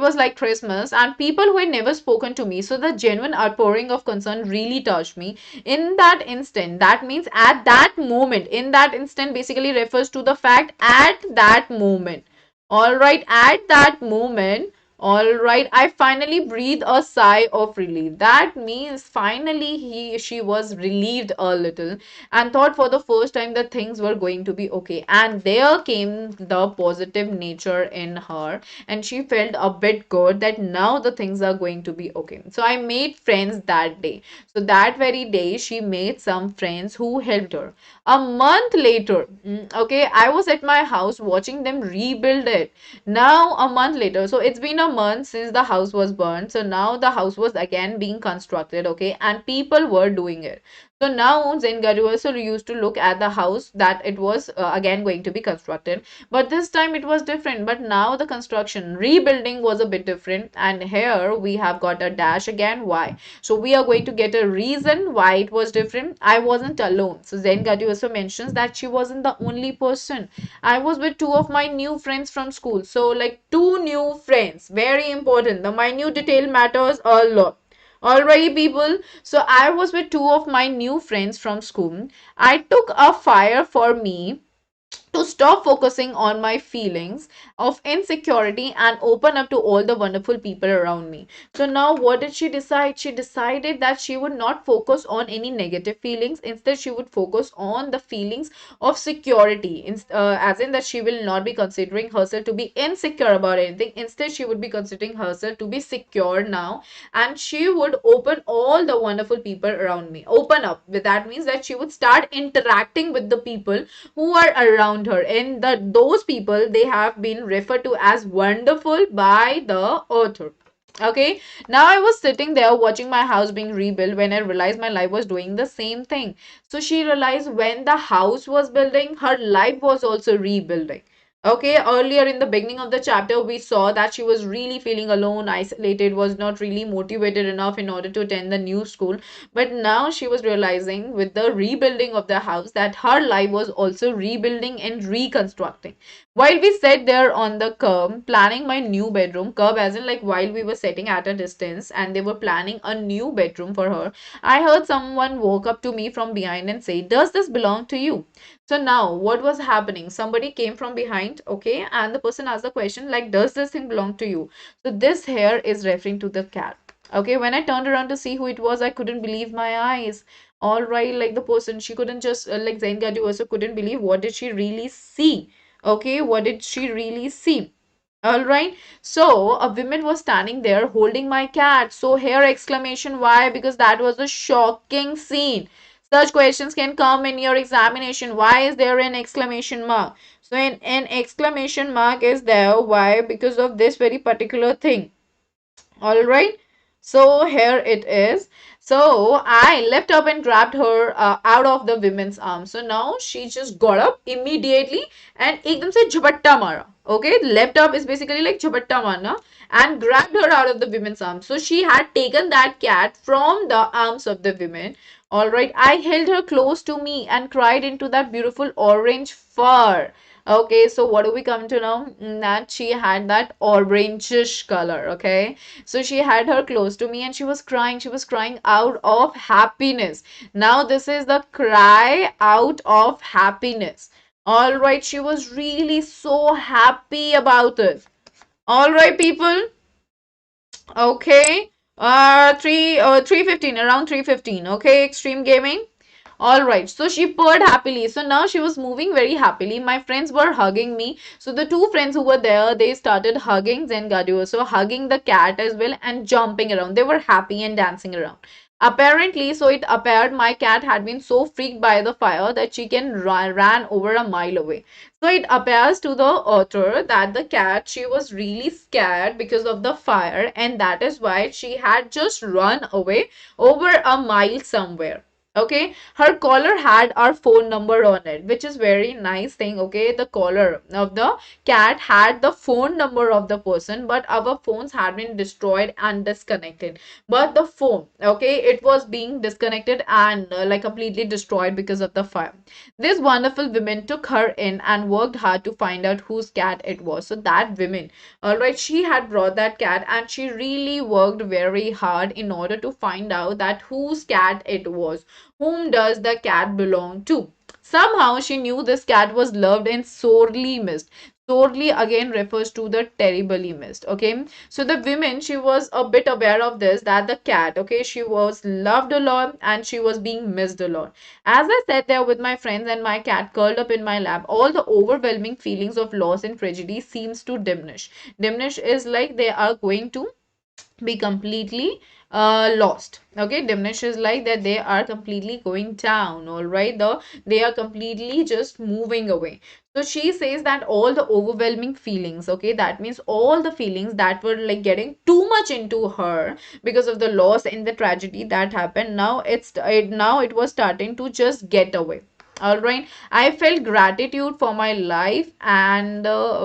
was like Christmas, and people who had never spoken to me. So the genuine outpouring of concern really touched me in that instant. That means at that moment. In that instant, basically refers to the fact at that moment. All right, at that moment. All right, I finally breathed a sigh of relief. That means finally she was relieved a little and thought for the first time that things were going to be okay. And there came the positive nature in her, and she felt a bit good that now the things are going to be okay. So I made friends that day. So that very day, she made some friends who helped her. A month later, okay, I was at my house watching them rebuild it. Now, a month later, so it's been a month since the house was burned. So now the house was again being constructed, okay, and people were doing it. So now Zen also used to look at the house that it was again going to be constructed. But this time it was different. But now the construction, rebuilding was a bit different. And here we have got a dash again. Why? So we are going to get a reason why it was different. I wasn't alone. So Zen also mentions that she wasn't the only person. I was with two of my new friends from school. So like two new friends. Very important. The minute detail matters a lot. Alrighty, people. So I was with two of my new friends from school. I took a fire for me to stop focusing on my feelings of insecurity and open up to all the wonderful people around me. So now what did she decide? She decided that she would not focus on any negative feelings. Instead, she would focus on the feelings of security, as in that she will not be considering herself to be insecure about anything. Instead, she would be considering herself to be secure now, and she would open all the wonderful people around me. Open up. That means that she would start interacting with the people who are around her, and those people, they have been referred to as wonderful by the author. Okay, now I was sitting there watching my house being rebuilt when I realized my life was doing the same thing. So she realized when the house was building, her life was also rebuilding. Okay, earlier in the beginning of the chapter, we saw that she was really feeling alone, isolated, was not really motivated enough in order to attend the new school. But now she was realizing with the rebuilding of the house that her life was also rebuilding and reconstructing. While we sat there on the curb planning my new bedroom, curb as in like while we were sitting at a distance and they were planning a new bedroom for her, I heard someone walk up to me from behind and say, "Does this belong to you?" So now what was happening? Somebody came from behind, okay, and the person asked the question like, "Does this thing belong to you?" So this here is referring to the cat. Okay, when I turned around to see who it was, I couldn't believe my eyes. All right, like the person, she couldn't just like Zain Gadu also couldn't believe what did she really see. Okay, what did she really see? All right. So a woman was standing there holding my cat. So here exclamation why? Because that was a shocking scene. Such questions can come in your examination. Why is there an exclamation mark? So an exclamation mark is there. Why? Because of this very particular thing. All right. So here it is. So I leapt up and grabbed her out of the women's arms. So now she just got up immediately and ekdam se jhapatta mara. Okay, leapt up is basically like jhapatta marna and grabbed her out of the women's arms. So she had taken that cat from the arms of the women. All right, I held her close to me and cried into that beautiful orange fur. Okay, so what do we come to know? That she had that orangish color. Okay, so she had her close to me and she was crying. She was crying out of happiness. Now, this is the cry out of happiness. All right, she was really so happy about it. All right, people. Okay. 3:15, around 3:15. Okay, extreme gaming. All right, so she purred happily. So now she was moving very happily. My friends were hugging me. So the two friends who were there, they started hugging Zengardu, so hugging the cat as well and jumping around. They were happy and dancing around. Apparently, so it appeared my cat had been so freaked by the fire that she can ran over a mile away. So it appears to the author that the cat, she was really scared because of the fire, and that is why she had just run away over a mile somewhere. Okay, her collar had our phone number on it, which is very nice thing. Okay, the collar of the cat had the phone number of the person, but our phones had been destroyed and disconnected. But the phone, okay, it was being disconnected and like completely destroyed because of the fire. This wonderful woman took her in and worked hard to find out whose cat it was. So that woman, all right, she had brought that cat and she really worked very hard in order to find out that whose cat it was. Whom does the cat belong to? Somehow she knew this cat was loved and sorely missed. Sorely again refers to the terribly missed. Okay, so the woman, she was a bit aware of this, that the cat, okay, she was loved a lot and she was being missed a lot. As I sat there with my friends and my cat curled up in my lap, all the overwhelming feelings of loss and tragedy seems to diminish. Diminish is like they are going to be completely lost. Okay, diminish is like that they are completely going down. All right, they are completely just moving away. So she says that all the overwhelming feelings, okay, that means all the feelings that were like getting too much into her because of the loss and the tragedy that happened, now now it was starting to just get away. All right, I felt gratitude for my life and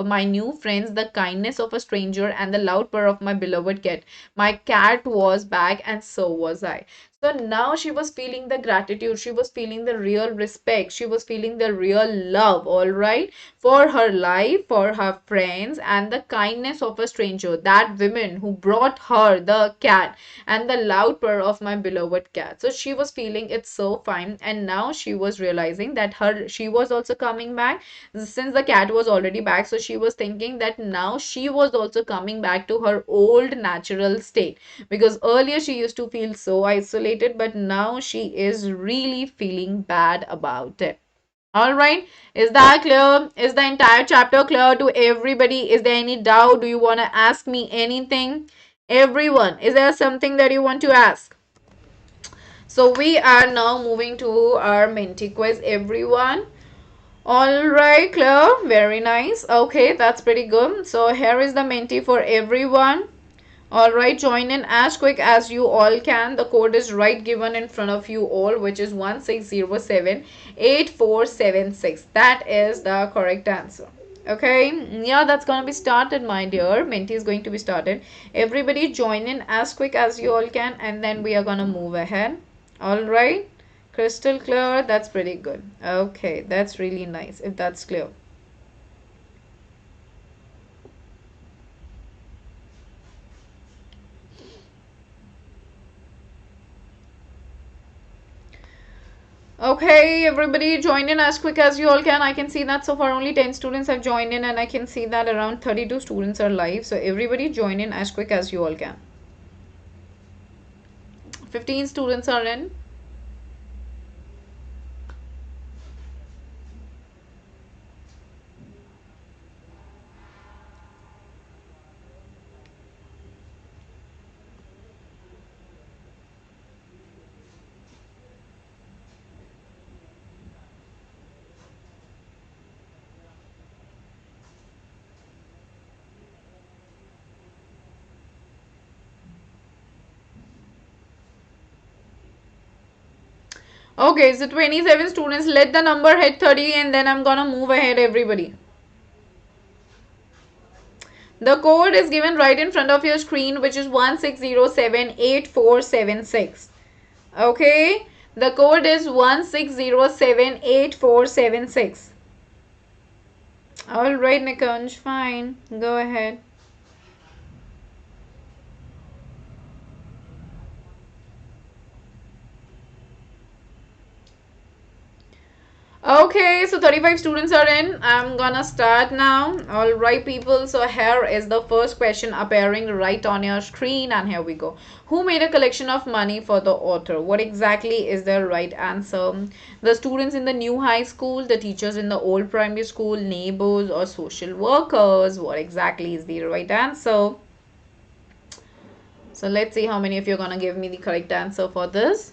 my new friends, the kindness of a stranger, and the loud purr of my beloved cat. My cat was back, and so was I. So now she was feeling the gratitude, she was feeling the real respect, she was feeling the real love, all right, for her life, for her friends, and the kindness of a stranger. That woman who brought her the cat and the loud purr of my beloved cat. So she was feeling it so fine, and now she was realizing that she was also coming back since the cat was already back. So she was thinking that now she was also coming back to her old natural state, because earlier she used to feel so isolated, but now she is really feeling bad about it. All right, is that clear? Is the entire chapter clear to everybody? Is there any doubt? Do you want to ask me anything? Everyone, is there something that you want to ask? So we are now moving to our Menti Quiz, everyone. All right, clear. Very nice. Okay, that's pretty good. So here is the Menti for everyone. All right, join in as quick as you all can. The code is right given in front of you all, which is 16078476. That is the correct answer. Okay, yeah, that's gonna be started, my dear. Menti is going to be started. Everybody join in as quick as you all can, and then we are gonna move ahead. All right, crystal clear. That's pretty good. Okay, that's really nice if that's clear. Okay, everybody join in as quick as you all can. I can see that so far only 10 students have joined in, and I can see that around 32 students are live. So everybody join in as quick as you all can. 15 students are in. Okay, so 27 students. Let the number hit 30 and then I'm gonna move ahead, everybody. The code is given right in front of your screen, which is 16078476. Okay, the code is 16078476. All right, Nikunj, fine. Go ahead. Okay, so 35 students are in. I'm gonna start now. Alright, people. So, here is the first question appearing right on your screen, and here we go. Who made a collection of money for the author? What exactly is the right answer? The students in the new high school, the teachers in the old primary school, neighbors, or social workers? What exactly is the right answer? So, let's see how many of you are gonna give me the correct answer for this.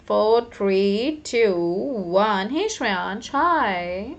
4, 3, 2, 1. Hey Shreyansh, hi.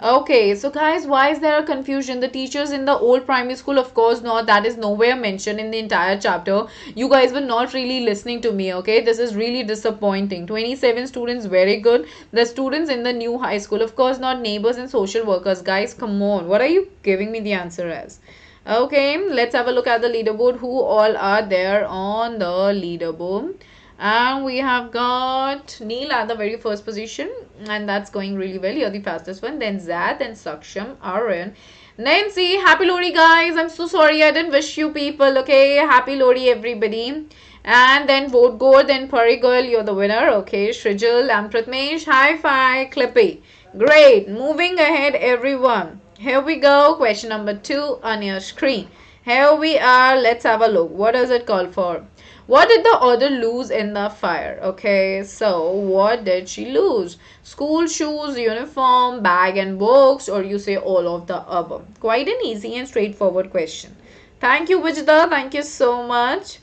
Okay, so guys, why is there a confusion? The teachers in the old primary school, of course not. That is nowhere mentioned in the entire chapter. You guys were not really listening to me, okay? This is really disappointing. 27 students, very good. The students in the new high school, of course not. Neighbors and social workers. Guys, come on. What are you giving me the answer as? Okay, let's have a look at the leaderboard. Who all are there on the leaderboard? And we have got Neil at the very first position, and that's going really well. You're the fastest one. Then Zad, then Saksham, Aaron, Nancy. Happy Lodi, guys. I'm so sorry I didn't wish you people. Okay, happy Lodi, everybody. And then Vote Go, then Pari Girl, you're the winner. Okay, Shrijal and Pratmesh, high five, Clippy. Great. Moving ahead, everyone. Here we go. Question number 2 on your screen. Here we are. Let's have a look. What does it call for? What did the author lose in the fire? Okay, so what did she lose? School shoes, uniform, bag and books, or you say all of the above? Quite an easy and straightforward question. Thank you, Vijita. Thank you so much.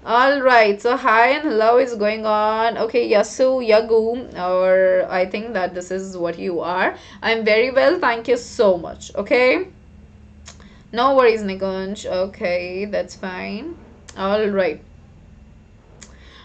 Alright, so hi and hello is going on. Okay, Yasu, Yagu, or I think that this is what you are. I'm very well. Thank you so much. Okay. No worries, Nikunj. Okay, that's fine. Alright.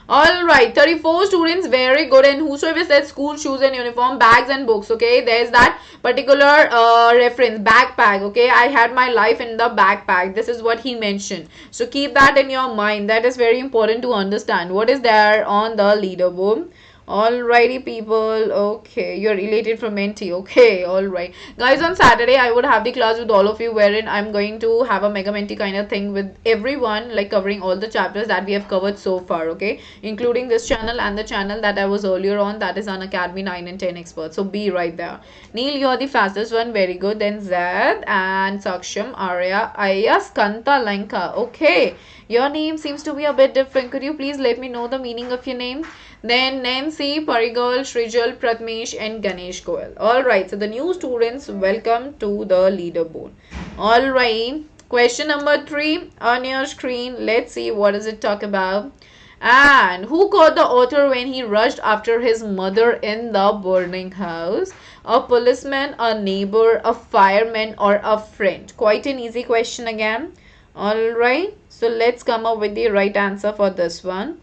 Alright, 34 students, very good. And whosoever said school shoes and uniform, bags and books, okay, there's that particular reference, backpack, okay. I had my life in the backpack. This is what he mentioned. So keep that in your mind. That is very important to understand. What is there on the leaderboard? Alrighty, people. Okay, you're related from Menti. Okay, alright. Guys, on Saturday, I would have the class with all of you wherein I'm going to have a mega Menti kind of thing with everyone, like covering all the chapters that we have covered so far, okay? Including this channel and the channel that I was earlier on, that is Unacademy 9 and 10 experts. So be right there. Neil, you're the fastest one. Very good. Then Zed and Saksham, Arya, Ayas, Kanta, Lanka. Okay, your name seems to be a bit different. Could you please let me know the meaning of your name? Then Nancy, Parigal, Shrijal, Pratmesh and Ganesh Goel. Alright, so the new students, welcome to the leaderboard. Alright, question number 3 on your screen. Let's see what does it talk about. And who caught the author when he rushed after his mother in the burning house? A policeman, a neighbor, a fireman or a friend? Quite an easy question again. Alright, so let's come up with the right answer for this one.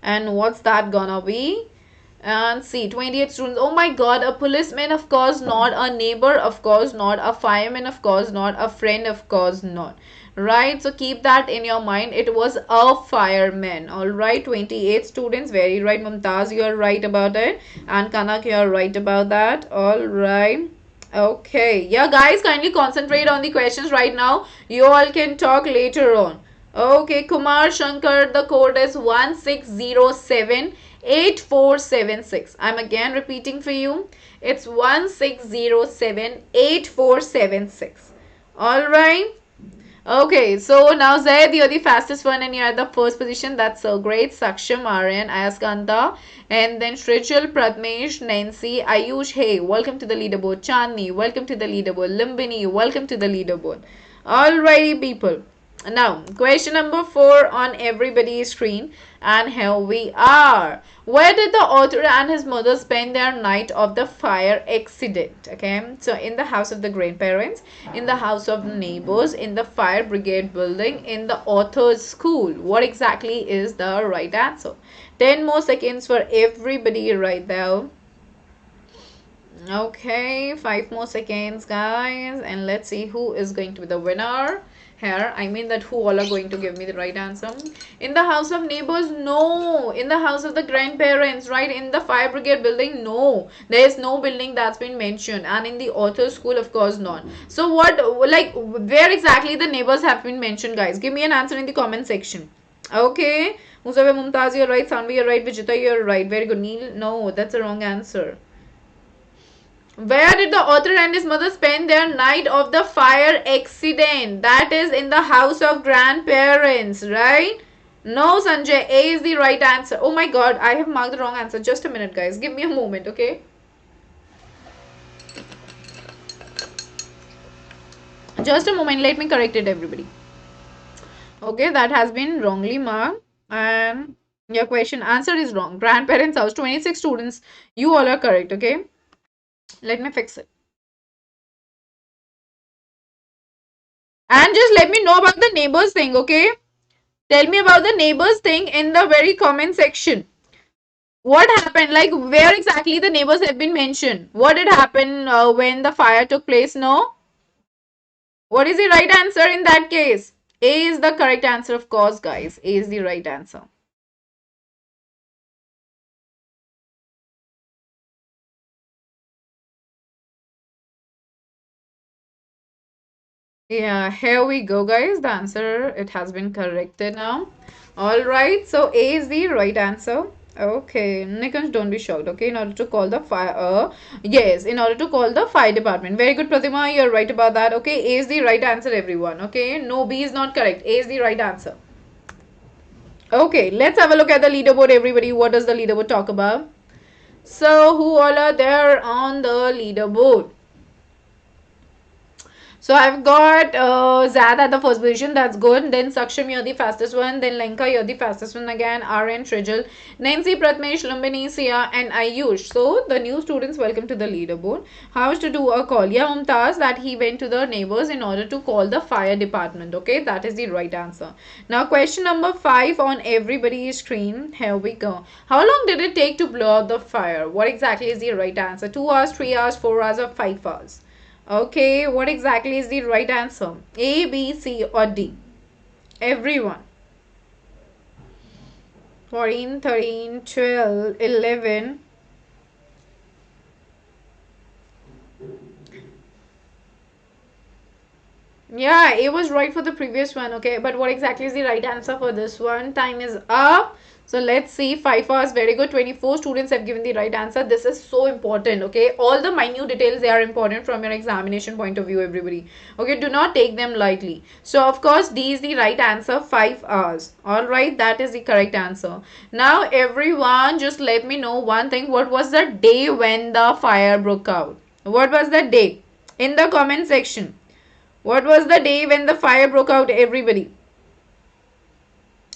And what's that gonna be? And see, 28 students. Oh my god, a policeman, of course not. A neighbor, of course not. A fireman, of course not. A friend, of course not. Right, so keep that in your mind. It was a fireman. Alright, 28 students. Very right, Mumtaz, you are right about it. And Kanak, you are right about that. Alright. Okay. Yeah, guys, kindly concentrate on the questions right now. You all can talk later on. Okay, Kumar Shankar, the code is 1607-8476. I'm again repeating for you. It's 1607-8476. Alright. Okay, so now Zaid, you're the fastest one and you're at the first position. That's so great. Saksham, Aryan, Ayaskanta, and then Shrijal, Pratmesh, Nancy, Ayush, hey, welcome to the leaderboard. Chandni, welcome to the leaderboard. Limbini, welcome to the leaderboard. Alrighty, people. Now, question number 4 on everybody's screen, and here we are. Where did the author and his mother spend their night of the fire accident? Okay, so in the house of the grandparents, in the house of the neighbors, in the fire brigade building, in the author's school. What exactly is the right answer? 10 more seconds for everybody right there. Okay, 5 more seconds, guys, and let's see who is going to be the winner. Here, I mean that who all are going to give me the right answer. In the house of neighbors, no. In the house of the grandparents, right? In the fire brigade building, no. There is no building that's been mentioned. And in the author's school, of course not. So what, like, where exactly the neighbors have been mentioned, guys? Give me an answer in the comment section. Okay. Musawa Mumtaz, you're right. Sanvi, you're right. Vijita, you're right. Very good. Neil, no, that's the wrong answer. Where did the author and his mother spend their night of the fire accident? That is in the house of grandparents, right? No, Sanjay. A is the right answer. Oh my god, I have marked the wrong answer. Just a minute, guys. Give me a moment, okay? Just a moment. Let me correct it, everybody. Okay, that has been wrongly marked. And your question answer is wrong. Grandparents' house, 26 students. You all are correct, okay? Let me fix it. And just let me know about the neighbors thing, okay? Tell me about the neighbors thing in the very comment section. What happened? Like, where exactly the neighbors have been mentioned? What did happen when the fire took place? No? What is the right answer in that case? A is the correct answer, of course, guys. A is the right answer. Yeah, here we go, guys. The answer, it has been corrected now. All right, so A is the right answer. Okay, Nikunj, don't be shocked. Okay, in order to call the fire, yes, in order to call the fire department. Very good, Pratima. You're right about that. Okay, A is the right answer, everyone. Okay, no, B is not correct. A is the right answer. Okay, let's have a look at the leaderboard, everybody. What does the leaderboard talk about? So, who all are there on the leaderboard? So I've got Zad at the first position. That's good. Then Saksham, you're the fastest one. Then Lenka, you're the fastest one again. RN, Trijal, Nancy, Pratmesh, Lumbini, Sia, and Ayush. So the new students, welcome to the leaderboard. How to do a call? Yeah, Mumtaz, that he went to the neighbors in order to call the fire department. Okay, that is the right answer. Now question number 5 on everybody's screen. Here we go. How long did it take to blow out the fire? What exactly is the right answer? 2 hours, 3 hours, 4 hours, or 5 hours? Okay, what exactly is the right answer? A, B, C, or D? Everyone. 14, 13, 12, 11. Yeah, A was right for the previous one, okay? But what exactly is the right answer for this one? Time is up. So let's see. 5 hours, very good. 24 students have given the right answer. This is so important, okay? All the minute details, they are important from your examination point of view, everybody. Okay, do not take them lightly. So, of course, D is the right answer, 5 hours. Alright, that is the correct answer. Now, everyone, just let me know one thing. What was the day when the fire broke out? What was the day? In the comment section. What was the day when the fire broke out, everybody?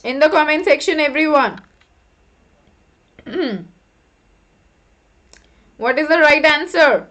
In the comment section, everyone. What is the right answer?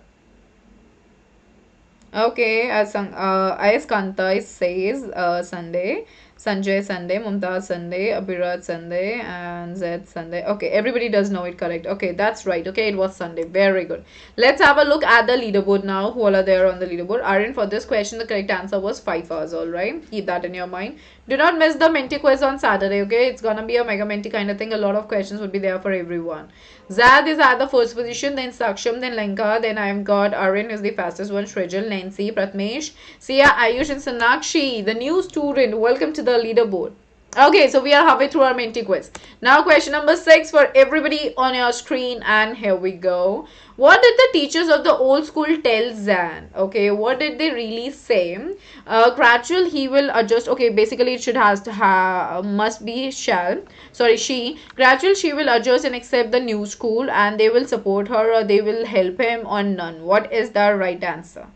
Okay, Ayaskanta says Sunday. Sanjay Sunday, Mumtaz Sunday, Abhirat Sunday, and Zed Sunday. Okay, everybody does know it correct. Okay, that's right. Okay, it was Sunday. Very good. Let's have a look at the leaderboard now. Who all are there on the leaderboard? Aryan, for this question, the correct answer was 5 hours. All right, keep that in your mind. Do not miss the Menti Quiz on Saturday. Okay, it's gonna be a mega Menti kind of thing. A lot of questions would be there for everyone. Zad is at the first position, then Saksham, then Lenka, then I've got Aryan is the fastest one, Shrejal, Nancy, Pratmesh, Sia, Ayush, and Sonakshi, the new student. Welcome to the leaderboard. Okay, so we are halfway through our Menti quiz. Now question number 6 for everybody on your screen, and here we go. What did the teachers of the old school tell Zan? Okay, what did they really say? Gradual he will adjust. Okay, basically it should has to have must be shall. Sorry, she. Gradual she will adjust and accept the new school, and they will support her or they will help him or none. What is the right answer?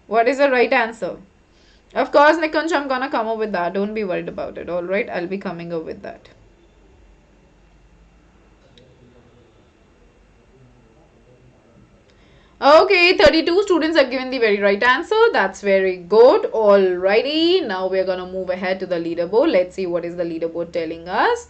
What is the right answer? Of course, Nikunj, I'm gonna come up with that. Don't be worried about it. Alright, I'll be coming up with that. Okay, 32 students have given the very right answer. That's very good. Alrighty, now we're gonna move ahead to the leaderboard. Let's see what is the leaderboard telling us.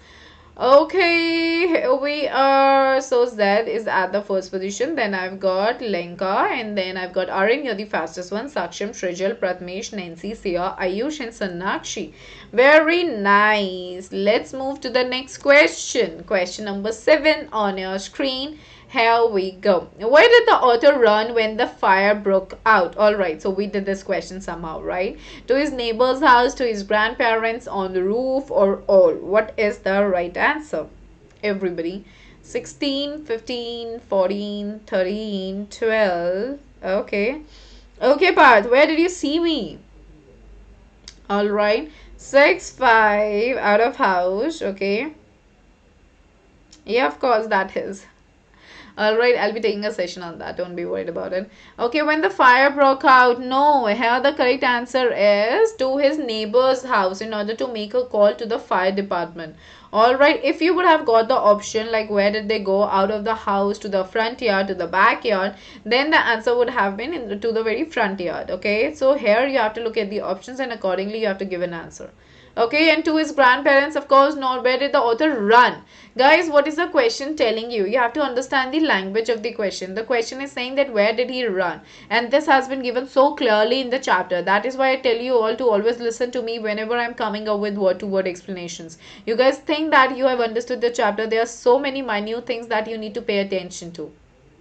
Okay, here we are. So Zed is at the first position. Then I've got Lenka, and then I've got Arin. You're the fastest one. Saksham, Shrejal, Pratmesh, Nancy, Sia, Ayush, and Sonakshi. Very nice. Let's move to the next question. Question number 7 on your screen. Here we go. Where did the author run when the fire broke out? Alright, so we did this question somehow, right? To his neighbor's house, to his grandparents, on the roof, or all? What is the right answer? Everybody. 16, 15, 14, 13, 12. Okay. Okay, Parth, where did you see me? Alright. 6, 5 out of house. Okay. Yeah, of course, that is. Alright, I'll be taking a session on that. Don't be worried about it. Okay, when the fire broke out, no. Here the correct answer is to his neighbor's house in order to make a call to the fire department. Alright, if you would have got the option like where did they go out of the house to the front yard to the backyard, then the answer would have been to the very front yard. Okay, so here you have to look at the options and accordingly you have to give an answer. Okay, and to his grandparents, of course, not. Where did the author run? Guys, what is the question telling you? You have to understand the language of the question. The question is saying that where did he run? And this has been given so clearly in the chapter. That is why I tell you all to always listen to me whenever I'm coming up with word-to-word explanations. You guys think that you have understood the chapter. There are so many minute things that you need to pay attention to.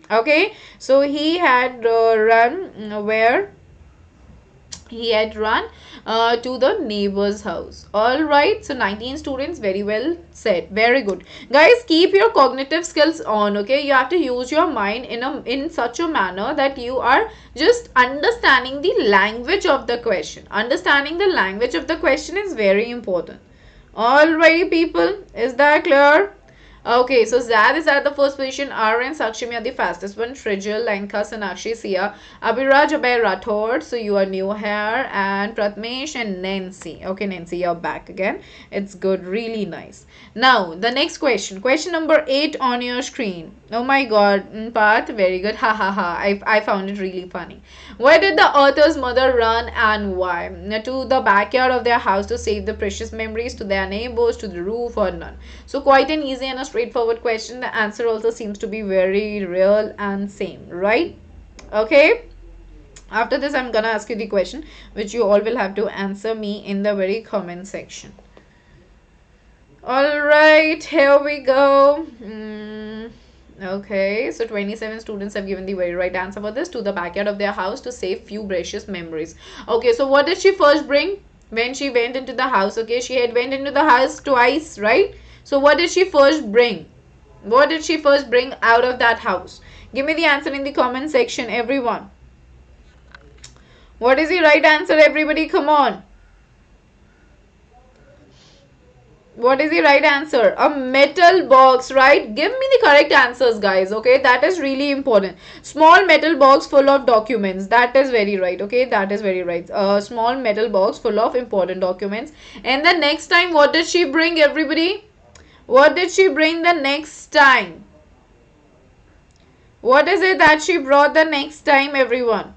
Okay, so he had run where? He had run to the neighbor's house. All right, so 19 students, very well said, very good. Guys, keep your cognitive skills on. Okay, you have to use your mind in such a manner that you are just understanding the language of the question. Understanding the language of the question is very important. All right, people, is that clear? Okay, so Zad is at the first position. Aryan, Sakshimi are the fastest one. Srijal, Lanka, Sanakshi, Sia, Abhiraj, Abhay, Rathod. So you are new here. And Pratmesh and Nancy. Okay, Nancy, you're back again. It's good, really nice. Now, the next question. Question number 8 on your screen. Oh my god, Path, very good. Ha ha ha. I found it really funny. Where did the author's mother run and why? To the backyard of their house to save the precious memories, to their neighbors, to the roof, or none? So quite an easy and a straightforward question. The answer also seems to be very real and same, right? Okay. After this, I'm gonna ask you the question, which you all will have to answer me in the very comment section. Alright, here we go. Okay, so 27 students have given the very right answer for this. To the backyard of their house to save few precious memories. Okay, so what did she first bring when she went into the house? Okay, she had went into the house twice, right? So what did she first bring? What did she first bring out of that house? Give me the answer in the comment section, everyone. What is the right answer, everybody? Come on. What is the right answer? A metal box, right? Give me the correct answers, guys. Okay, that is really important. Small metal box full of documents. That is very right. Okay, that is very right. A small metal box full of important documents. And the next time, what did she bring, everybody? What did she bring the next time? What is it that she brought the next time, everyone?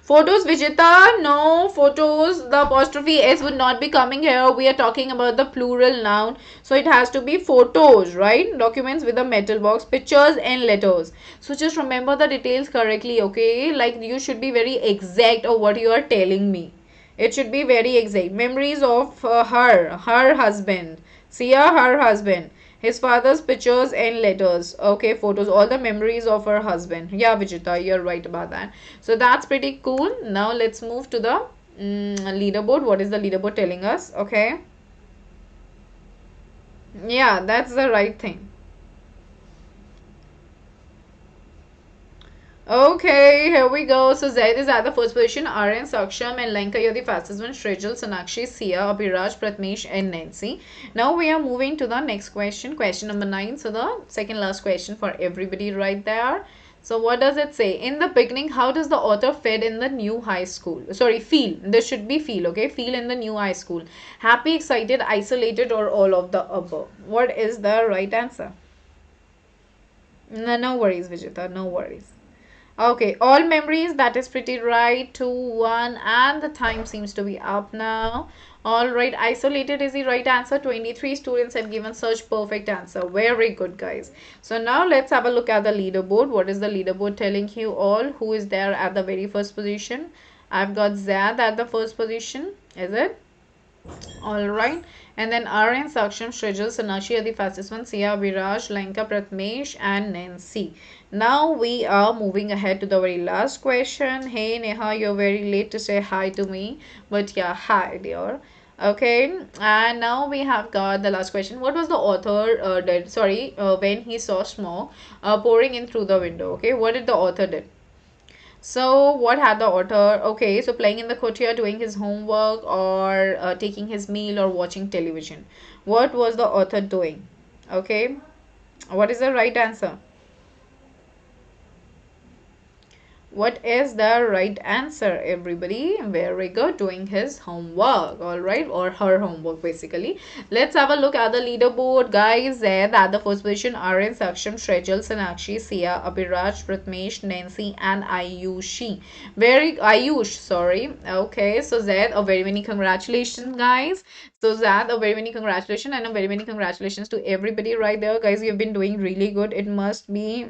Photos, Vijita? No, photos, the apostrophe S would not be coming here. We are talking about the plural noun. So it has to be photos, right? Documents with a metal box, pictures and letters. So just remember the details correctly, okay? Like you should be very exact of what you are telling me. It should be very exact. Memories of her husband. Sia, her husband. His father's pictures and letters. Okay, photos. All the memories of her husband. Yeah, Vijita, you're right about that. So that's pretty cool. Now let's move to the leaderboard. What is the leaderboard telling us? Okay. Yeah, that's the right thing. Okay, here we go. So Zaid is at the first position. Aryan, Saksham and Lanka, you're the fastest one. Srijal, Sonakshi, Sia, Abhiraj, Pratmesh and Nancy. Now we are moving to the next question. Question number 9. So the second last question for everybody right there. So what does it say? In the beginning, how does the author feel in the new high school? Sorry, feel. This should be feel, okay? Feel in the new high school. Happy, excited, isolated or all of the above? What is the right answer? No worries, Vijita. No worries. Okay, all memories, that is pretty right. 2, 1 and the time seems to be up now. Alright, isolated is the right answer. 23 students have given such perfect answer. Very good, guys. So now let's have a look at the leaderboard. What is the leaderboard telling you all? Who is there at the very first position? I've got Zad at the first position. Is it? All right. And then RN, Saksham, Shrejal, Sanashi are the fastest ones. Sia, Viraj, Lanka, Pratmesh, and Nancy. Now we are moving ahead to the very last question. Hey Neha, you're very late to say hi to me. But yeah, hi dear. Okay, and now we have got the last question. What was the author did? Sorry, when he saw smoke pouring in through the window. Okay, what did the author did? So, what had the author? Okay, so playing in the courtyard, doing his homework, or taking his meal, or watching television. What was the author doing? Okay, what is the right answer? What is the right answer, everybody? Very good. Doing his homework, all right, or her homework, basically. Let's have a look at the leaderboard, guys. There, at the first position are in Saksham, Shrejal, Sanakshi, Sia, Abhiraj, Pratmesh, Nancy, and Ayushi. Ayush, sorry. Okay, so Zed, a very many congratulations, guys. So Zad, a very many congratulations, and a very many congratulations to everybody right there, guys. You've been doing really good. It must be.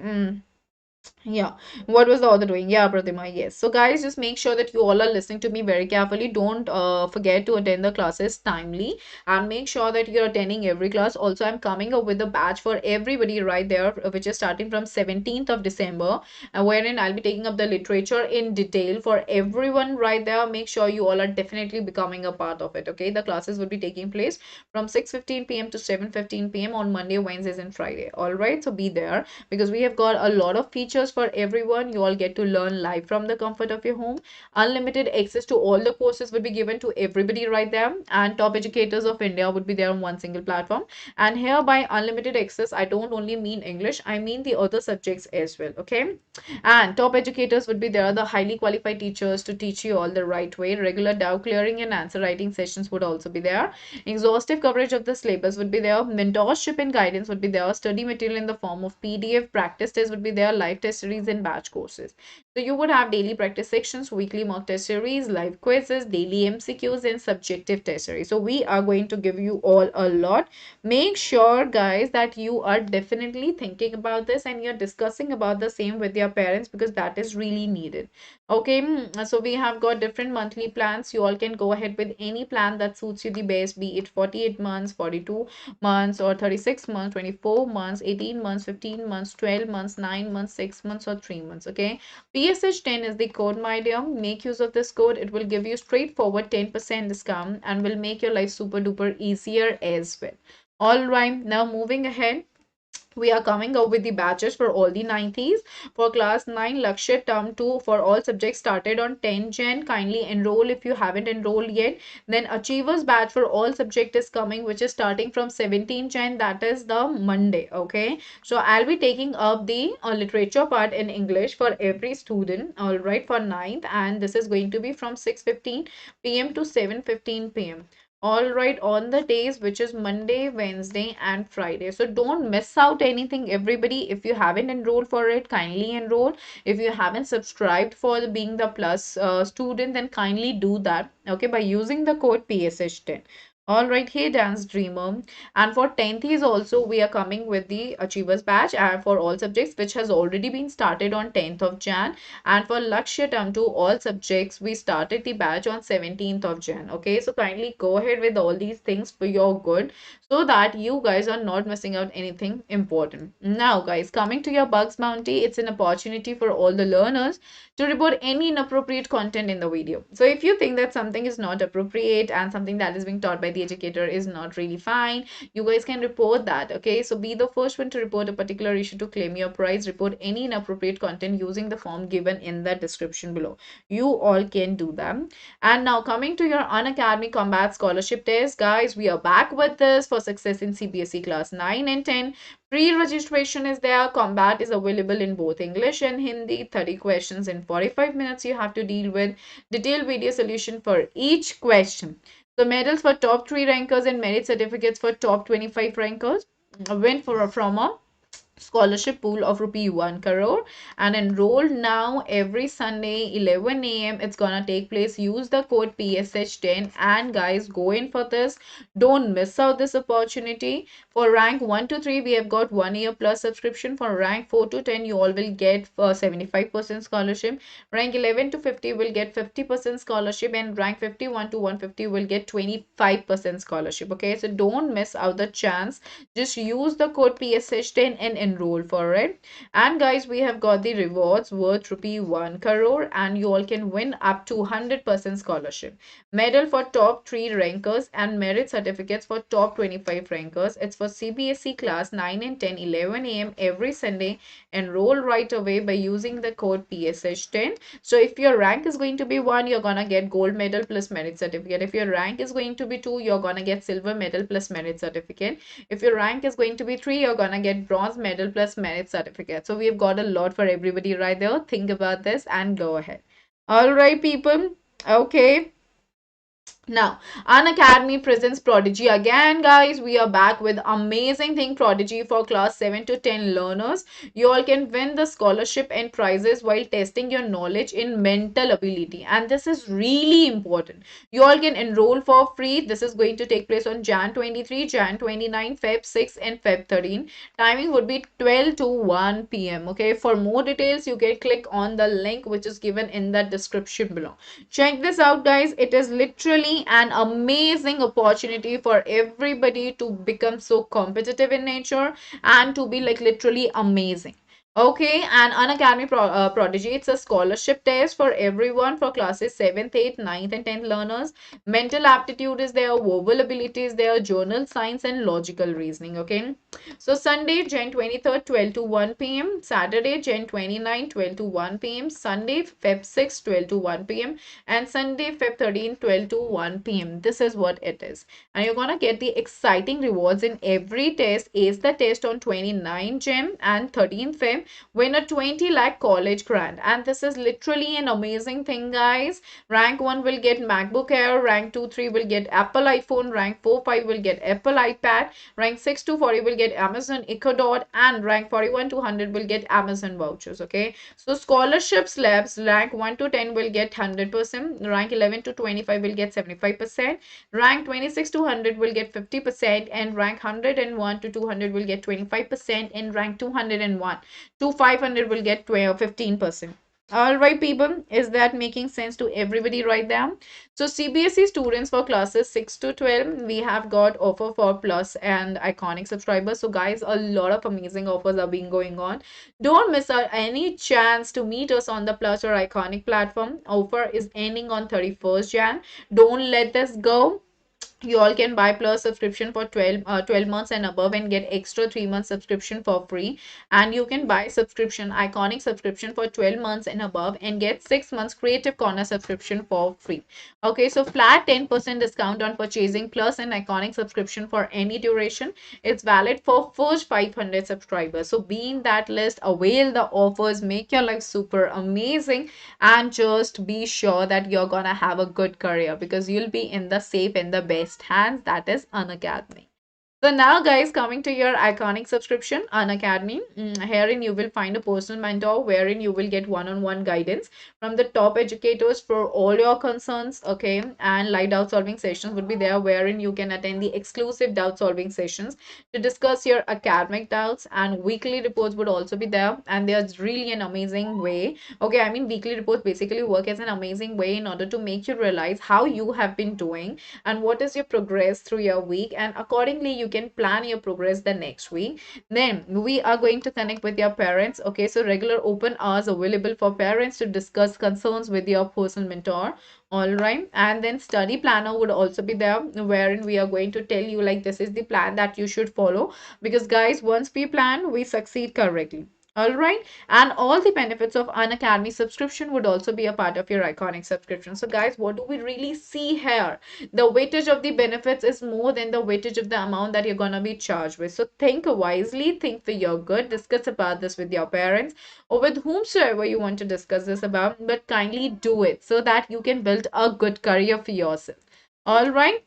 Yeah, what was the author doing? Yeah, Pratima, yes. So, guys, just make sure that you all are listening to me very carefully. Don't forget to attend the classes timely and make sure that you're attending every class. Also, I'm coming up with a batch for everybody right there, which is starting from 17th of December, wherein I'll be taking up the literature in detail for everyone right there. Make sure you all are definitely becoming a part of it. Okay, the classes will be taking place from 6:15 p.m. to 7:15 p.m. on Monday, Wednesdays, and Friday. All right, so be there because we have got a lot of features for everyone. You all get to learn live from the comfort of your home. Unlimited access to all the courses will be given to everybody right there, and top educators of India would be there on one single platform. And here by unlimited access, I don't only mean English, I mean the other subjects as well. Okay, and top educators would be there, the highly qualified teachers to teach you all the right way. Regular doubt clearing and answer writing sessions would also be there. Exhaustive coverage of the syllabus would be there. Mentorship and guidance would be there. Study material in the form of PDF. Practice tests would be there. Live test series and batch courses. So you would have daily practice sections, weekly mock test series, live quizzes, daily MCQs, and subjective test series. So we are going to give you all a lot. Make sure, guys, that you are definitely thinking about this and you're discussing about the same with your parents because that is really needed. Okay, so we have got different monthly plans. You all can go ahead with any plan that suits you the best, be it 48 months, 42 months, or 36 months, 24 months, 18 months, 15 months, 12 months, 9 months, 6 months, or 3 months. Okay, PSH10 is the code, my dear. Make use of this code. It will give you straightforward 10% discount and will make your life super duper easier as well. All right, now moving ahead, we are coming up with the batches for all the 90s. For class 9 Lakshya term 2 for all subjects started on 10 Jan. Kindly enroll if you haven't enrolled yet. Then achievers batch for all subject is coming, which is starting from 17 Jan, that is the Monday. Okay, so I'll be taking up the literature part in English for every student, all right, for ninth, and this is going to be from 6:15 p.m. to 7:15 p.m. All right, on the days which is Monday, Wednesday, and Friday. So don't miss out anything, everybody. If you haven't enrolled for it, kindly enroll. If you haven't subscribed for being the plus student, then kindly do that. Okay, by using the code PSH10. All right, hey Dance Dreamer. And for 10th is also we are coming with the Achievers batch and for all subjects, which has already been started on 10th of Jan. And for Lakshya term 2 all subjects, we started the batch on 17th of Jan. Okay, so kindly go ahead with all these things for your good so that you guys are not missing out anything important. Now, guys, coming to your Bugs Bounty, it's an opportunity for all the learners to report any inappropriate content in the video. So if you think that something is not appropriate and something that is being taught by the educator is not really fine, you guys can report that. Okay, so be the first one to report a particular issue to claim your prize. Report any inappropriate content using the form given in the description below. You all can do them. And now coming to your Unacademy Combat Scholarship Test, guys, we are back with this for success in CBSE class 9 and 10. Pre-registration is there. Combat is available in both English and Hindi. 30 questions in 45 minutes you have to deal with. Detailed video solution for each question. The medals for top 3 rankers and merit certificates for top 25 rankers win from a scholarship pool of rupee 1 crore, and enroll now every Sunday 11 a.m. It's gonna take place. Use the code PSH10, and guys, go in for this. Don't miss out this opportunity. For rank 1 to 3 we have got 1 year plus subscription. For rank 4 to 10 you all will get 75% scholarship. Rank 11 to 50 will get 50% scholarship, and rank 51 to 150 will get 25% scholarship. Okay, so don't miss out the chance. Just use the code PSH10 and enroll for it. And guys, we have got the rewards worth rupee 1 crore, and you all can win up to 100% scholarship, medal for top 3 rankers, and merit certificates for top 25 rankers. It's for CBSE class 9 and 10 11 a.m. every Sunday. Enroll right away by using the code PSH10. So if your rank is going to be 1, you're gonna get gold medal plus merit certificate. If your rank is going to be 2, you're gonna get silver medal plus merit certificate. If your rank is going to be 3, you're gonna get bronze medal plus merit certificate. So we've got a lot for everybody right there. Think about this and go ahead. All right, people. Okay. Now, Unacademy presents Prodigy again, guys. We are back with amazing thing Prodigy for class 7 to 10 learners. You all can win the scholarship and prizes while testing your knowledge in mental ability, and this is really important. You all can enroll for free. This is going to take place on Jan 23, Jan 29, Feb 6, and Feb 13. Timing would be 12 to 1 p.m. Okay, for more details, you can click on the link which is given in the description below. Check this out, guys. It is literally an amazing opportunity for everybody to become so competitive in nature and to be like literally amazing. Okay, and Unacademy Prodigy, it's a scholarship test for everyone for classes 7th, 8th, 9th, and 10th learners. Mental aptitude is there, verbal ability is there, journal science, and logical reasoning. Okay, so Sunday, Jan 23rd, 12 to 1 p.m. Saturday, Jan 29th, 12 to 1 p.m. Sunday, Feb 6th, 12 to 1 p.m. and Sunday, Feb 13th, 12 to 1 p.m. This is what it is. And you're gonna get the exciting rewards in every test. Ace the test on 29 Jan and 13th Feb. Win a 20 lakh college grant. And this is literally an amazing thing, guys. Rank 1 will get MacBook Air. Rank 2, 3 will get Apple iPhone. Rank 4, 5 will get Apple iPad. Rank 6 to 40 will get Amazon Echo Dot, and rank 41 to 100 will get Amazon vouchers. Okay, so scholarship slabs, rank 1 to 10 will get 100%, rank 11 to 25 will get 75%, rank 26 to 100 will get 50%, and rank 101 to 200 will get 25%, and rank 201 to 500 will get 15%. All right, people, is that making sense to everybody right there? So CBSE students for classes 6 to 12, we have got offer for plus and iconic subscribers. So guys, a lot of amazing offers are being going on. Don't miss out any chance to meet us on the plus or iconic platform. Offer is ending on 31st Jan. Don't let this go. You all can buy plus subscription for 12 months and above and get extra 3 months subscription for free, and you can buy subscription iconic subscription for 12 months and above and get 6 months creative corner subscription for free. Okay, so flat 10% discount on purchasing plus and iconic subscription for any duration. It's valid for first 500 subscribers. So be in that list, avail the offers, make your life super amazing, and just be sure that you're gonna have a good career because you'll be in the safe and the best hands, that is Unacademy. So now, guys, coming to your iconic subscription, Unacademy. Herein you will find a personal mentor wherein you will get one-on-one guidance from the top educators for all your concerns. Okay, and live doubt solving sessions would be there wherein you can attend the exclusive doubt solving sessions to discuss your academic doubts, and weekly reports would also be there, and there's really an amazing way. Okay, I mean weekly reports basically work as an amazing way in order to make you realize how you have been doing and what is your progress through your week, and accordingly you can plan your progress the next week. Then we are going to connect with your parents. Okay, so regular open hours available for parents to discuss concerns with your personal mentor. All right, and then study planner would also be there wherein we are going to tell you like this is the plan that you should follow, because guys, once we plan we succeed correctly. All right, and all the benefits of Unacademy subscription would also be a part of your iconic subscription. So guys, what do we really see here? The weightage of the benefits is more than the weightage of the amount that you're gonna be charged with. So think wisely, think for your good, discuss about this with your parents or with whomsoever you want to discuss this about, but kindly do it so that you can build a good career for yourself. All right.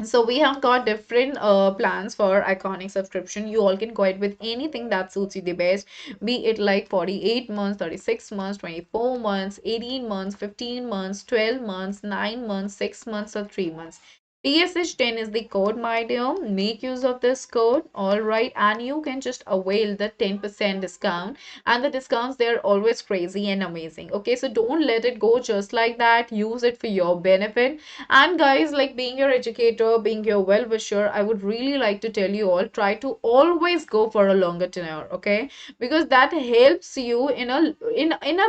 So we have got different plans for iconic subscription. You all can go ahead with anything that suits you the best, be it like 48 months, 36 months, 24 months, 18 months, 15 months, 12 months, 9 months, 6 months, or 3 months. TSH10 is the code, my dear. Make use of this code, all right, and you can just avail the 10% discount. And the discounts, they're always crazy and amazing. Okay, so don't let it go just like that. Use it for your benefit. And guys, like being your educator, being your well-wisher, I would really like to tell you all, try to always go for a longer tenure, okay? Because that helps you in a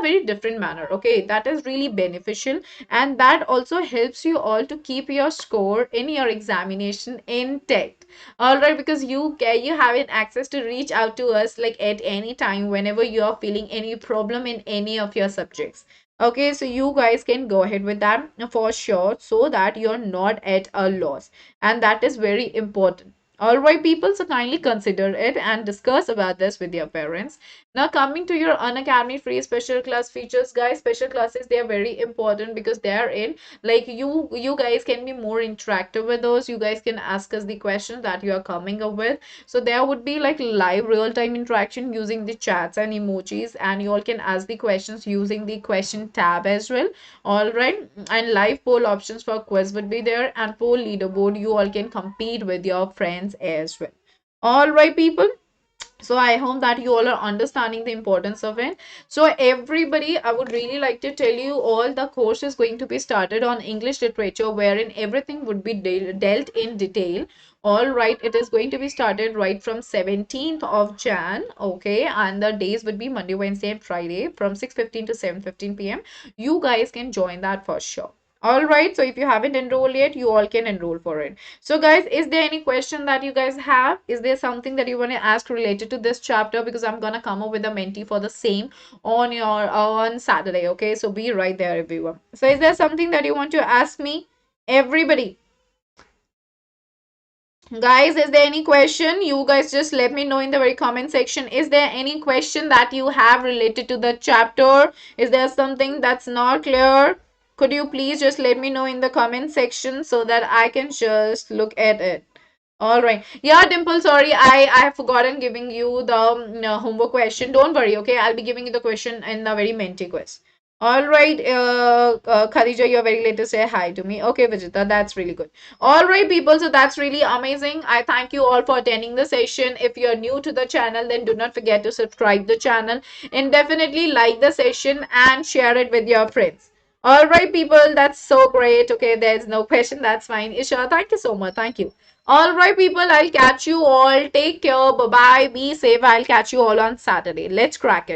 very different manner, okay? That is really beneficial, and that also helps you all to keep your score in your examination intact. All right, because you have an access to reach out to us like at any time whenever you are feeling any problem in any of your subjects. Okay, so you guys can go ahead with that for sure so that you're not at a loss. And that is very important. All right, people, so kindly consider it and discuss about this with your parents. Now, coming to your Unacademy free special class features, guys, special classes, they are very important because they are in, like you guys can be more interactive with those. You guys can ask us the questions that you are coming up with. So there would be like live real-time interaction using the chats and emojis, and you all can ask the questions using the question tab as well. All right, and live poll options for quiz would be there, and poll leaderboard, you all can compete with your friends as well. All right, people, so I hope that you all are understanding the importance of it. So everybody, I would really like to tell you all, the course is going to be started on English literature, wherein everything would be dealt in detail. All right, it is going to be started right from 17th of Jan, okay, and the days would be Monday, Wednesday, and Friday from 6:15 to 7:15 p.m. You guys can join that for sure. All right, so if you haven't enrolled yet, you all can enroll for it. So guys, is there any question that you guys have? Is there something that you want to ask related to this chapter? Because I'm gonna come up with a Menti for the same on Saturday. Okay, so be right there, everyone. So is there something that you want to ask me? Everybody. Guys, is there any question? You guys just let me know in the very comment section. Is there any question that you have related to the chapter? Is there something that's not clear? Could you please just let me know in the comment section so that I can just look at it? All right. Yeah, Dimple, sorry, I have forgotten giving you the homework question. Don't worry, okay? I'll be giving you the question in the very Menti quiz. All right, Khadija, you're very late to say hi to me. Okay, Vijita, that's really good. All right, people, so that's really amazing. I thank you all for attending the session. If you're new to the channel, then do not forget to subscribe the channel and definitely like the session and share it with your friends. All right, people, that's so great. Okay, there's no question. That's fine. Isha, thank you so much. Thank you. All right, people, I'll catch you all. Take care. Bye bye. Be safe. I'll catch you all on Saturday. Let's crack it.